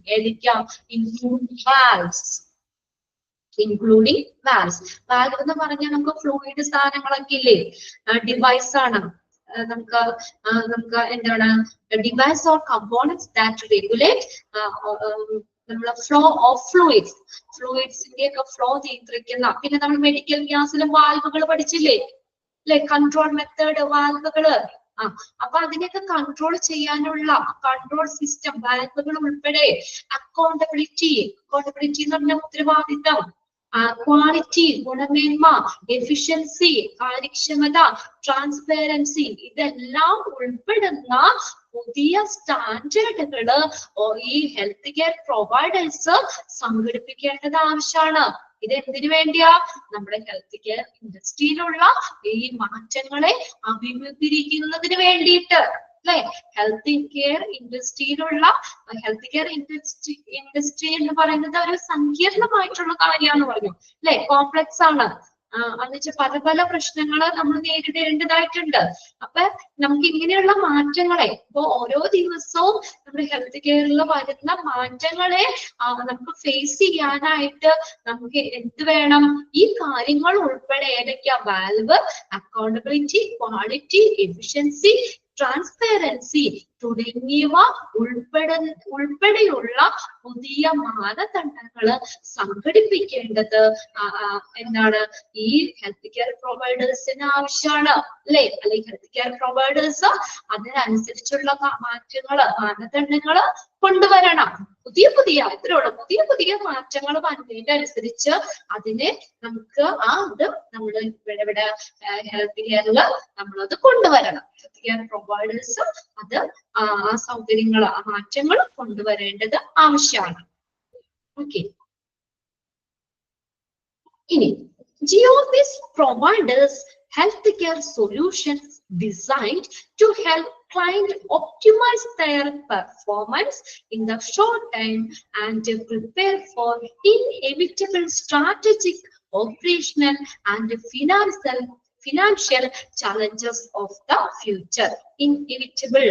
valves, including valves. Valve എന്ന് പറഞ്ഞാൽ നമുക്ക് ഫ്ലൂയിഡ് സാധനങ്ങളൊക്കെ ഇല്ലേ, ഡിവൈസ് ആണ്. നമുക്ക് എന്താണ്, device or components that regulate നമ്മളെ ഫ്ലോ ഓഫ് ഫ്ലൂയിഡ്സിന്റെ ഒക്കെ ഫ്ലോ നിയന്ത്രിക്കുന്ന. പിന്നെ നമ്മൾ മെഡിക്കൽ ഗ്യാസിലും വാൽവുകൾ പഠിച്ചില്ലേ അല്ലെ, കൺട്രോൾ മെത്തേഡ് വാൽവുകള്. അപ്പൊ അതിനെയൊക്കെ കൺട്രോൾ ചെയ്യാനുള്ള കൺട്രോൾ സിസ്റ്റം, വാൽവുകൾ ഉൾപ്പെടെ. അക്കൗണ്ടബിലിറ്റി എന്ന് പറഞ്ഞ ഉത്തരവാദിത്തം, ക്വാളിറ്റി, ഗുണമേന്മ, എഫിഷ്യൻസി, കാര്യക്ഷമത, ട്രാൻസ്പെറൻസി, ഇതെല്ലാം ഉൾപ്പെടുന്ന പുതിയ സ്റ്റാൻഡേർഡുകള് ഈ ഹെൽത്ത് കെയർ പ്രൊവൈഡേഴ്സ് സംഘടിപ്പിക്കേണ്ടത് ആവശ്യമാണ്. ഇത് എന്തിനു വേണ്ടിയാ? നമ്മുടെ ഹെൽത്ത് കെയർ ഇൻഡസ്ട്രിയിലുള്ള ഈ മാറ്റങ്ങളെ അഭിമുഖീകരിക്കുന്നതിന് വേണ്ടിയിട്ട്, അല്ലെ? ഹെൽത്ത് കെയർ ഇൻഡസ്ട്രിയിലുള്ള ഹെൽത്ത് കെയർ ഇൻഡസ്ട്രി എന്ന് പറയുന്നത് ഒരു സങ്കീർണമായിട്ടുള്ള കാര്യമാണെന്ന് പറഞ്ഞു, അല്ലെ? കോംപ്ലക്സ് ആണ്. എന്നുവെച്ചാൽ പല പല പ്രശ്നങ്ങള് നമ്മൾ നേരിടേണ്ടതായിട്ടുണ്ട്. അപ്പൊ നമുക്ക് ഇങ്ങനെയുള്ള മാറ്റങ്ങളെ, ഇപ്പൊ ഓരോ ദിവസവും നമ്മുടെ ഹെൽത്ത് കെയറിൽ വരുന്ന മാറ്റങ്ങളെ നമുക്ക് ഫേസ് ചെയ്യാനായിട്ട് നമുക്ക് എന്ത് വേണം? ഈ കാര്യങ്ങൾ ഉൾപ്പെടെ ഏതൊക്കെയാ? Valve, accountability, quality, efficiency, transparency തുടങ്ങിയവ ഉൾപ്പെടെയുള്ള പുതിയ മാനദണ്ഡങ്ങള് സംഘടിപ്പിക്കേണ്ടത് എന്താണ്? ഈ ഹെൽത്ത് കെയർ പ്രൊവൈഡേഴ്സിന് ആവശ്യമാണ്, അല്ലെ? അല്ലെങ്കിൽ ഹെൽത്ത് കെയർ പ്രൊവൈഡേഴ്സ് അതിനനുസരിച്ചുള്ള മാനദണ്ഡങ്ങള് കൊണ്ടുവരണം. പുതിയ പുതിയ മാറ്റങ്ങൾ വരുന്നതിനനുസരിച്ച് അതിനെ നമുക്ക് ഇത് നമ്മൾ ഇവിടെ ഹെൽത്ത് കെയറില് നമ്മളത് കൊണ്ടുവരണം. ഹെൽത്ത് കെയർ പ്രൊവൈഡേഴ്സ് അത് ആ സൗകര്യങ്ങൾ, ആ മാറ്റങ്ങൾ കൊണ്ടുവരേണ്ടത് ആവശ്യമാണ്. ഓക്കെ, ഇനി GOBs providers healthcare solutions designed to help clients optimize their performance in the short time and prepare for inevitable strategic, operational and financial challenges of the future. Inevitable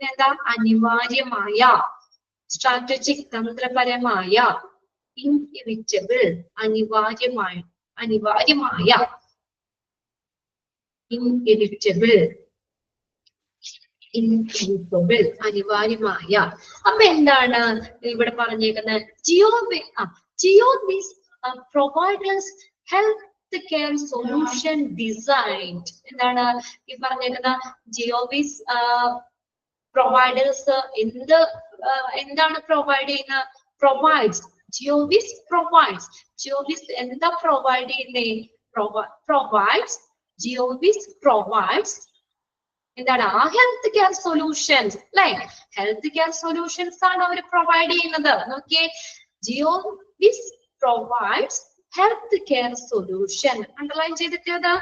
എന്താ? അനിവാര്യമായ. സ്ട്രാറ്റജിക്, തന്ത്രപരമായ. inevitable അനിവാര്യമായ. inevitable അനിവാര്യമായ. അപ്പൊ എന്താണ് ഇവിടെ പറഞ്ഞേക്കുന്നത്? GOBs providers health care solution designed. എന്താണ് ഈ പറഞ്ഞേക്കുന്ന? GOBs providers എന്താണ് പ്രൊവൈഡ് ചെയ്യുന്ന? provides. GOBs എന്താ പ്രൊവൈഡ് ചെയ്യുന്നേ? GOBs provides എന്താണ്? ആ ഹെൽത്ത് കെയർ സൊല്യൂഷൻസ്, അല്ലെ? ഹെൽത്ത് കെയർ സൊല്യൂഷൻസ് ആണ് അവർ പ്രൊവൈഡ് ചെയ്യുന്നത്. നോക്കിയേ, GOBs provides health care solution. Underline ചെയ്തിട്ടത്,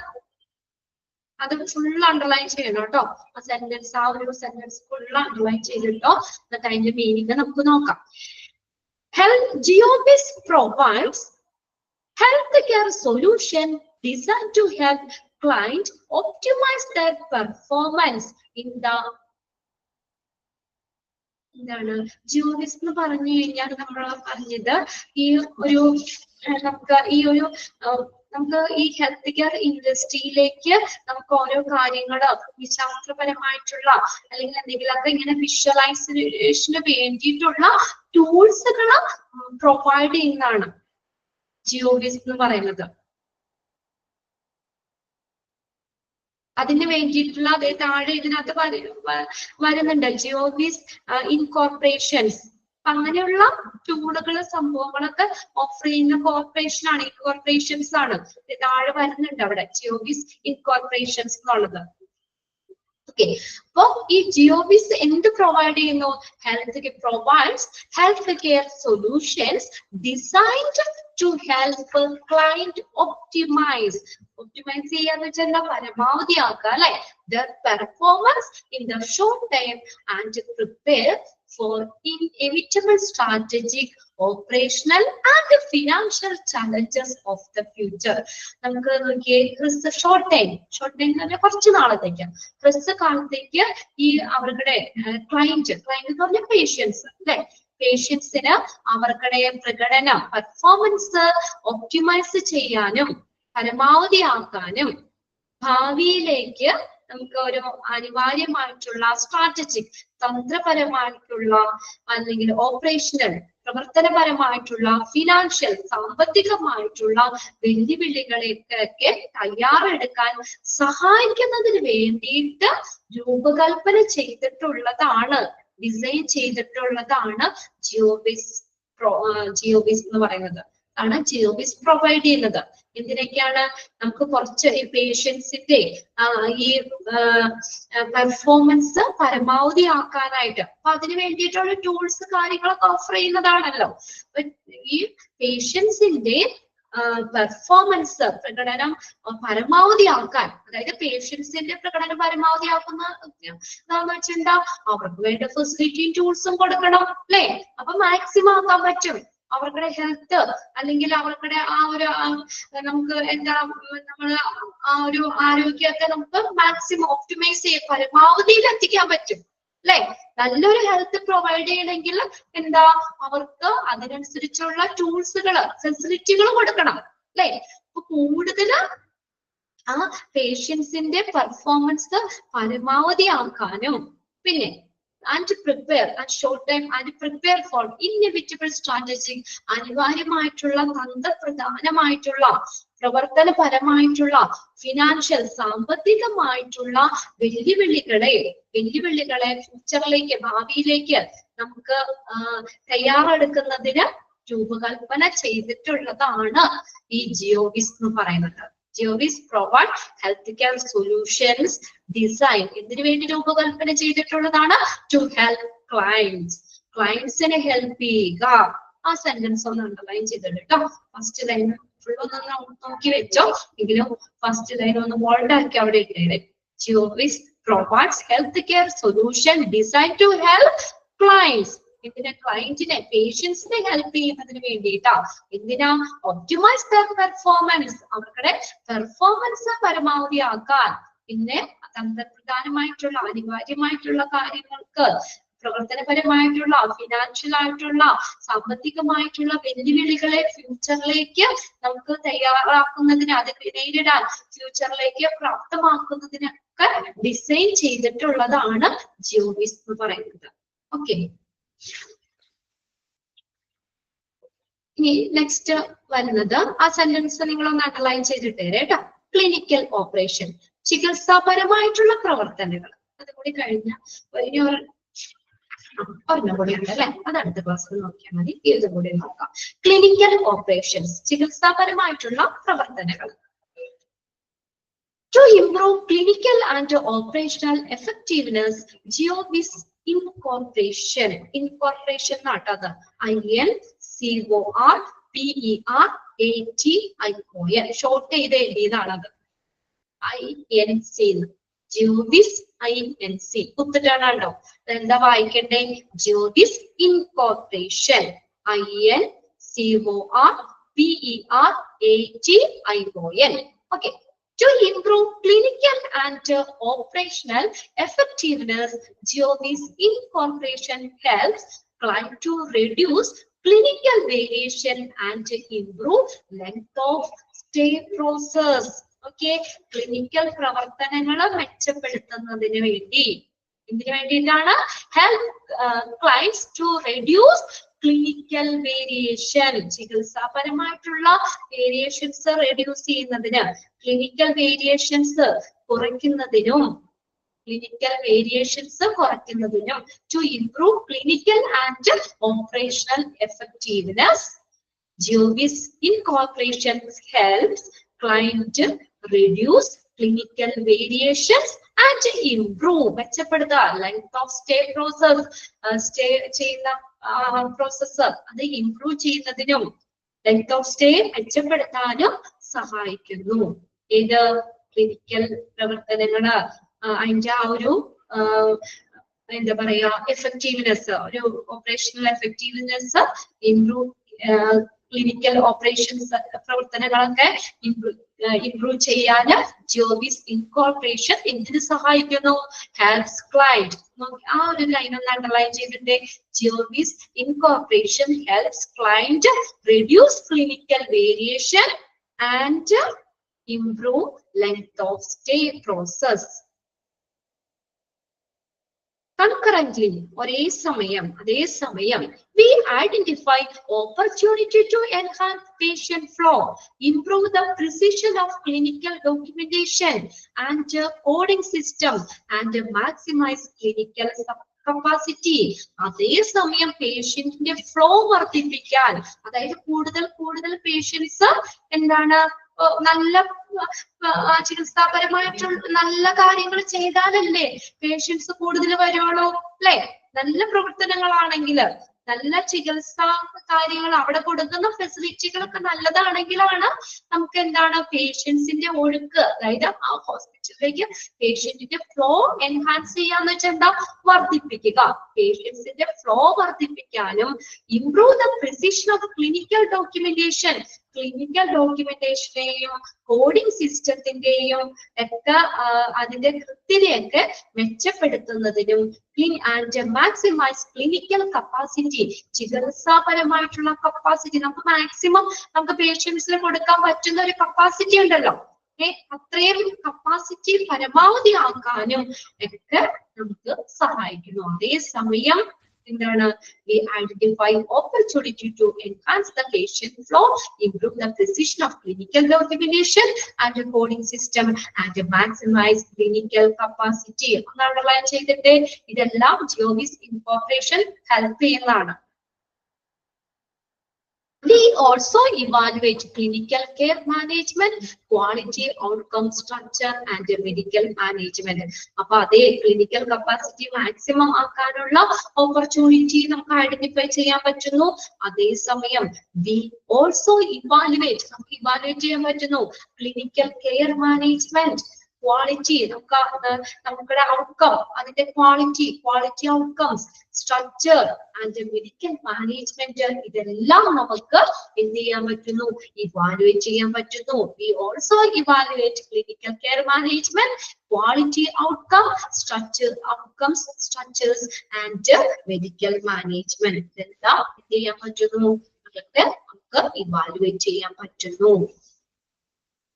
അത് ഫുൾ അണ്ടർലൈൻ ചെയ്യണം കേട്ടോ. ആ സെന്റൻസ്, ആ ഒരു സെന്റൻസ് ഫുൾ അണ്ടർലൈൻ ചെയ്തിട്ടോ. എന്നിട്ട് അതിന്റെ മീനിങ് നമുക്ക് നോക്കാം. GOBs provides healthcare solution designed to help clients optimize their performance in the എന്താണ് GOBs എന്ന് പറഞ്ഞു കഴിഞ്ഞാൽ നമ്മൾ പറഞ്ഞത് ഈ ഒരു നമുക്ക് ഈ ഹെൽത്ത് കെയർ ഇൻഡസ്ട്രിയിലേക്ക് നമുക്ക് ഓരോ കാര്യങ്ങള് ശാസ്ത്രപരമായിട്ടുള്ള അല്ലെങ്കിൽ എന്തെങ്കിലുമൊക്കെ ഇങ്ങനെ വിഷ്വലൈസേഷന് വേണ്ടിയിട്ടുള്ള ടൂൾസുകള് പ്രൊവൈഡ് ചെയ്യുന്നതാണ് GOBs എന്ന് പറയുന്നത്. അതിന് വേണ്ടിയിട്ടുള്ള അതേ താഴെ ഇതിനകത്ത് വരുന്നുണ്ട് GOBs ഇൻകോർപ്പറേഷൻസ്. അങ്ങനെയുള്ള ടൂളുകള് സംഭവങ്ങളൊക്കെ ഓഫർ ചെയ്യുന്ന കോർപ്പറേഷൻ ആണ്, ഇൻകോർപ്പറേഷൻസ് ആണ്. താഴെ വരുന്നുണ്ട് അവിടെ GOBs ഇൻകോർപ്പറേഷൻസ് എന്നുള്ളത്. ഓക്കെ, അപ്പൊ ഈ GOBs എന്ത് പ്രൊവൈഡ് ചെയ്യുന്നു? provides health care solutions designed to help client optimize ചെയ്യാന്ന് വെച്ചാൽ പരമാവധിയാക്കുക, അല്ലെ? their performance in the short time and prepare for inevitable strategic, operational and financial challenges of the future. നമുക്ക് നോക്കിയേ, ഷോർട്ട് ടൈം എന്ന് പറഞ്ഞാൽ കുറച്ച് നാളത്തേക്ക്, കുറച്ച് കാലത്തേക്ക് ഈ അവരുടെ ക്ലയന്റ് എന്ന് പറഞ്ഞ പേഷ്യൻസ്, അല്ലെ? പേഷ്യൻസിന് അവരുടെ പ്രകടനം, പെർഫോമൻസ് ഒപ്റ്റിമൈസ് ചെയ്യാനും പരമാവധിയാക്കാനും ഭാവിയിലേക്ക് നമുക്ക് ഒരു അനിവാര്യമായിട്ടുള്ള സ്ട്രാറ്റജിക്, തന്ത്രപരമായിട്ടുള്ള അല്ലെങ്കിൽ ഓപ്പറേഷണൽ, പ്രവർത്തനപരമായിട്ടുള്ള, ഫിനാൻഷ്യൽ, സാമ്പത്തികമായിട്ടുള്ള വെല്ലുവിളികളെയൊക്കെ തയ്യാറെടുക്കാൻ സഹായിക്കുന്നതിന് വേണ്ടിയിട്ട് രൂപകൽപ്പന ചെയ്തിട്ടുള്ളതാണ്, ഡിസൈൻ ചെയ്തിട്ടുള്ളതാണ് GOBs എന്ന് പറയുന്നത്. ആണ് ജിയോവിസ് പ്രൊവൈഡ് ചെയ്യുന്നത്. എന്തിനൊക്കെയാണ്? നമുക്ക് കുറച്ച് ഈ പേഷ്യൻസിന്റെ ഈ പെർഫോമൻസ് പരമാവധി ആക്കാനായിട്ട്, അപ്പൊ അതിന് വേണ്ടിയിട്ടുള്ള ടൂൾസ് കാര്യങ്ങളൊക്കെ ഓഫർ ചെയ്യുന്നതാണല്ലോ. ഈ പേഷ്യൻസിന്റെ പെർഫോമൻസ് പ്രകടനം പരമാവധി ആക്കാൻ, അതായത് പേഷ്യൻസിന്റെ പ്രകടനം പരമാവധി ആക്കുന്ന എന്താന്ന് വെച്ചാ അവർക്ക് വേണ്ട ഫെസിലിറ്റിയും ടൂൾസും കൊടുക്കണം അല്ലെ. അപ്പൊ മാക്സിമം ആക്കാൻ പറ്റും അവരുടെ ഹെൽത്ത്, അല്ലെങ്കിൽ അവരുടെ ആ ഒരു നമുക്ക് എന്താ നമ്മള് ആ ഒരു ആരോഗ്യമൊക്കെ നമുക്ക് മാക്സിമം ഓപ്റ്റിമൈസ് ചെയ്യാൻ പരമാവധിയിൽ എത്തിക്കാൻ പറ്റും അല്ലെ. നല്ലൊരു ഹെൽത്ത് പ്രൊവൈഡ് ചെയ്യണമെങ്കിൽ എന്താ അവർക്ക് അതിനനുസരിച്ചുള്ള ടൂൾസുകള് ഫെസിലിറ്റികൾ കൊടുക്കണം അല്ലെ. അപ്പൊ കൂടുതൽ ആ പേഷ്യൻസിന്റെ പെർഫോമൻസ് പരമാവധി ആക്കാനും, പിന്നെ and prepare at short time and prepare for inevitable strategy, അനിവാര്യമായിട്ടുള്ള തന്ത്രപ്രധാനമായിട്ടുള്ള പ്രവർത്തനപരമായിട്ടുള്ള ഫിനാൻഷ്യൽ സാമ്പത്തികമായിട്ടുള്ള വെല്ലുവിളികളെ ഫ്യൂച്ചറിലേക്ക് ഭാവിയിലേക്ക് നമുക്ക് തയ്യാറെടുക്കുന്നതിന് രൂപകൽപ്പന ചെയ്തിട്ടുള്ളതാണ് ഈ ജിയോവിസ് എന്ന് പറയുന്നത്. Geovis provide health care solutions design എന്തിനു വേണ്ടി രൂപകൽപ്പന ചെയ്തിട്ടുള്ളതാണ്? ടു ഹെൽപ്പ് ക്ലയന്റ്സിനെ ഹെൽപ്പ് ചെയ്യുക. ആ സെന്റൻസ് ഒന്ന് അണ്ടർലൈൻ ചെയ്തിട്ട് കേട്ടോ. ഫസ്റ്റ് ലൈൻ ഫുൾ ഒന്ന് നോക്കി വെച്ചോ, എങ്കിലും ഫസ്റ്റ് ലൈൻ ഒന്ന് ബോൾഡ് ആക്കി അവിടെ ഇട്ടേ. Geovis provides health care solution design to help clients. എന്തിനാ? ക്ലയന്റിനെ പേഷ്യൻസിനെ ഹെൽപ്പ് ചെയ്യുന്നതിന് വേണ്ടിയിട്ടാ. എന്തിനാ? ഒപ്റ്റിമൈസ് ദർ പെർഫോമൻസ്, അവരുടെ പെർഫോമൻസ് പരമാവധി ആക്കാൻ, പിന്നെ തന്ത്രപ്രധാനമായിട്ടുള്ള അനിവാര്യമായിട്ടുള്ള കാര്യങ്ങൾക്ക് പ്രവർത്തനപരമായിട്ടുള്ള ഫിനാൻഷ്യൽ ആയിട്ടുള്ള സാമ്പത്തികമായിട്ടുള്ള വെല്ലുവിളികളെ ഫ്യൂച്ചറിലേക്ക് നമുക്ക് തയ്യാറാക്കുന്നതിന്, അത് നേരിടാൻ ഫ്യൂച്ചറിലേക്ക് പ്രാപ്തമാക്കുന്നതിനൊക്കെ ഡിസൈൻ ചെയ്തിട്ടുള്ളതാണ് ജിയോവിസ് എന്ന് പറയുന്നത്. ഓക്കെ, ഇനി നെക്സ്റ്റ് വരുന്നത് ആ സെന്റൻസ് നിങ്ങളൊന്ന് അണ്ടർലൈൻ ചെയ്തിട്ടേ കേട്ടോ. ക്ലിനിക്കൽ ഓപ്പറേഷൻ, ചികിത്സാപരമായിട്ടുള്ള പ്രവർത്തനങ്ങൾ. അതുകൂടി കഴിഞ്ഞ ഇനി ഒരെണ്ണം കൂടി ഉണ്ട് അല്ലെ, അത് അടുത്ത ക്ലാസ്സിൽ നോക്കിയാൽ മതി. ഇതും കൂടി നോക്കാം. ക്ലിനിക്കൽ ഓപ്പറേഷൻസ്, ചികിത്സാപരമായിട്ടുള്ള പ്രവർത്തനങ്ങൾ. To improve clinical and operational effectiveness, GeoVis incorporation നാട്ടത് INCORPERATION short ചെയ്ത് എഴുതിയതാണത്. INC GeoVis INC കുത്തിട്ടാണോ? എന്താ വായിക്കണ്ടേ? GeoVis incorporation INCORPERATION. Okay. To improve clinical and operational effectiveness, GeoVis incorporation helps client to reduce clinical variation and improve length of stay process. Okay, clinical പ്രവർത്തനങ്ങൾ മെച്ചപ്പെടുത്തുന്നതിന് വേണ്ടി, ഇതിനു വേണ്ടിയിട്ടാണ് help clients to reduce clinical variation, ചികിത്സാപരമായിട്ടുള്ള variations reduce ചെയ്യുന്നതിന്, clinical variations കുറയ്ക്കുന്നതിനും to improve clinical and operational effectiveness, GeoVis incorporation helps client reduce clinical variations and improve മെച്ചപ്പെടുത്തുക length of stay process, stay ചെയ്യുന്ന പ്രോസസ്സ് അത് improve ചെയ്യുന്നതിനും length of stay മെച്ചപ്പെടുത്താനും സഹായിക്കുന്നു. ഏത്? ക്ലിനിക്കൽ പ്രവർത്തനങ്ങള്, അതിന്റെ ആ ഒരു എന്താ പറയാ എഫക്റ്റീവ്നെസ്, ഒരു operational effectiveness improve, clinical operations പ്രവർത്തനങ്ങളൊക്കെ ഇംപ്രൂവ് ചെയ്യാൻ ജിയോവിസ് ഇൻകോർപ്പറേഷൻ എന്തിനു സഹായിക്കുന്നു? Helps client. ആ ഒരു ലൈൻ ഒന്ന് അണ്ടർലൈൻ ചെയ്തിട്ട്, Geovis incorporation helps client reduce clinical variation and improve length of stay process. Concurrently, അതേ സമയം, we identify opportunity to enhance patient flow, improve the precision of clinical documentation and coding system, and maximize clinical capacity. അതേസമയം പേഷ്യന്റിന്റെ flow വർദ്ധിപ്പിക്കാൻ, അതായത് കൂടുതൽ patients എന്താണ് നല്ല ചികിത്സാപരമായിട്ടുള്ള നല്ല കാര്യങ്ങൾ ചെയ്താലല്ലേ പേഷ്യൻസ് കൂടുതൽ വരുള്ളൂ അല്ലെ? നല്ല പ്രവർത്തനങ്ങളാണെങ്കിൽ, നല്ല ചികിത്സാ കാര്യങ്ങൾ അവിടെ കൊടുക്കുന്ന ഫെസിലിറ്റികളൊക്കെ നല്ലതാണെങ്കിലാണ് നമുക്ക് എന്താണ് പേഷ്യൻസിന്റെ ഒഴുക്ക്, അതായത് ആ ഹോസ്പിറ്റലിലേക്ക് പേഷ്യന്റിന്റെ ഫ്ലോ എൻഹാൻസ് ചെയ്യാന്ന് വെച്ചാൽ എന്താ, വർദ്ധിപ്പിക്കുക. പേഷ്യൻസിന്റെ ഫ്ലോ വർദ്ധിപ്പിക്കാനും improve the precision of clinical documentation, clinical ഡോക്യുമെന്റേഷനെയും കോഡിംഗ് സിസ്റ്റത്തിന്റെയും ഒക്കെ അതിന്റെ കൃത്യതയൊക്കെ മെച്ചപ്പെടുത്തുന്നതിനും ആൻഡ് മാക്സിമൈസ് ക്ലിനിക്കൽ കപ്പാസിറ്റി, ചികിത്സാപരമായിട്ടുള്ള കപ്പാസിറ്റി, നമുക്ക് മാക്സിമം നമുക്ക് പേഷ്യൻസിന് കൊടുക്കാൻ പറ്റുന്ന ഒരു കപ്പാസിറ്റി ഉണ്ടല്ലോ, അത്രയും കപ്പാസിറ്റി പരമാവധി ആക്കാനും ഒക്കെ നമുക്ക് സഹായിക്കുന്നു. അതേസമയം എന്താണ്, we identify opportunity to enhance the patient flow, improve the precision of clinical documentation and recording system and maximize clinical capacity. underline ചെയ്തിട്ട് ഇതെല്ലാം ജിയോവിസ് ഇൻകോർപ്പറേഷൻ ഹെൽപ്പ് ചെയ്യുന്നതാണ്. We also evaluate clinical care management, quality outcome structure and medical management. അപ്പൊ അതേ clinical capacity maximum ആക്കാനുള്ള opportunity നമുക്ക് identify ചെയ്യാൻ പറ്റുന്നു. അതേസമയം we also evaluate, നമുക്ക് ഇവാലുവേറ്റ് ചെയ്യാൻ പറ്റുന്നു ക്ലിനിക്കൽ കെയർ മാനേജ്മെന്റ്, ക്വാളിറ്റി, നമ്മുടെ ഔട്ട്കം, അതിന്റെ quality outcomes, structure and medical management, ഇതെല്ലാം നമുക്ക് എന്ത് ചെയ്യാൻ പറ്റുന്നു, ഇവാലുവേറ്റ് ചെയ്യാൻ പറ്റുന്നു. We also evaluate clinical care management, quality outcome, outcomes, structures and medical management. ഇതെല്ലാം എന്ത് ചെയ്യാൻ പറ്റുന്നു, നമുക്ക് ഇവാലുവേറ്റ് ചെയ്യാൻ പറ്റുന്നു.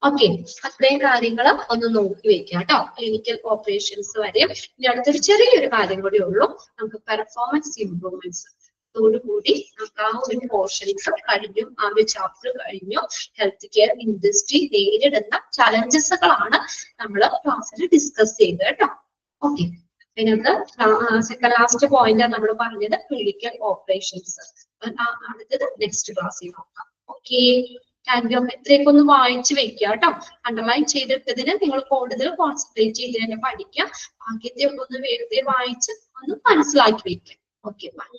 ഓക്കെ, അത്രയും കാര്യങ്ങൾ ഒന്ന് നോക്കി വെക്കാം കേട്ടോ, ക്ലിനിക്കൽ ഓപ്പറേഷൻസ് വരെ. ഇനി അടുത്തൊരു ചെറിയൊരു കാര്യം കൂടി ഉള്ളൂ, നമുക്ക് പെർഫോമൻസ് ഇംപ്രൂവ്മെന്റ്സ്. അതോടുകൂടി നമുക്ക് ആ ഒരു പോർഷൻസ് കഴിഞ്ഞു, ആ ഒരു ചാപ്റ്റർ കഴിഞ്ഞു. ഹെൽത്ത് കെയർ ഇൻഡസ്ട്രി നേരിടുന്ന ചലഞ്ചസുകളാണ് നമ്മൾ ക്ലാസ്സിൽ ഡിസ്കസ് ചെയ്തത് കേട്ടോ. ഓക്കെ, അതിനകത്ത് ലാസ്റ്റ് പോയിന്റ് നമ്മൾ പറഞ്ഞത് ക്ലിനിക്കൽ ഓപ്പറേഷൻസ്. അടുത്തത് നെക്സ്റ്റ് ക്ലാസ്സിൽ നോക്കാം. Okay, thank you. ഇത്രയൊക്കെ ഒന്ന് വായിച്ചു വെക്കുക കേട്ടോ. അണ്ടർലൈൻ ചെയ്തിട്ടതിന് നിങ്ങൾ കൂടുതൽ കോൺസെൻട്രേറ്റ് ചെയ്ത് തന്നെ പഠിക്കുക. ബാക്കിയത്തെ ഒക്കെ ഒന്ന് വെറുതെ വായിച്ച് ഒന്ന് മനസ്സിലാക്കി വെക്കുക. Okay, by.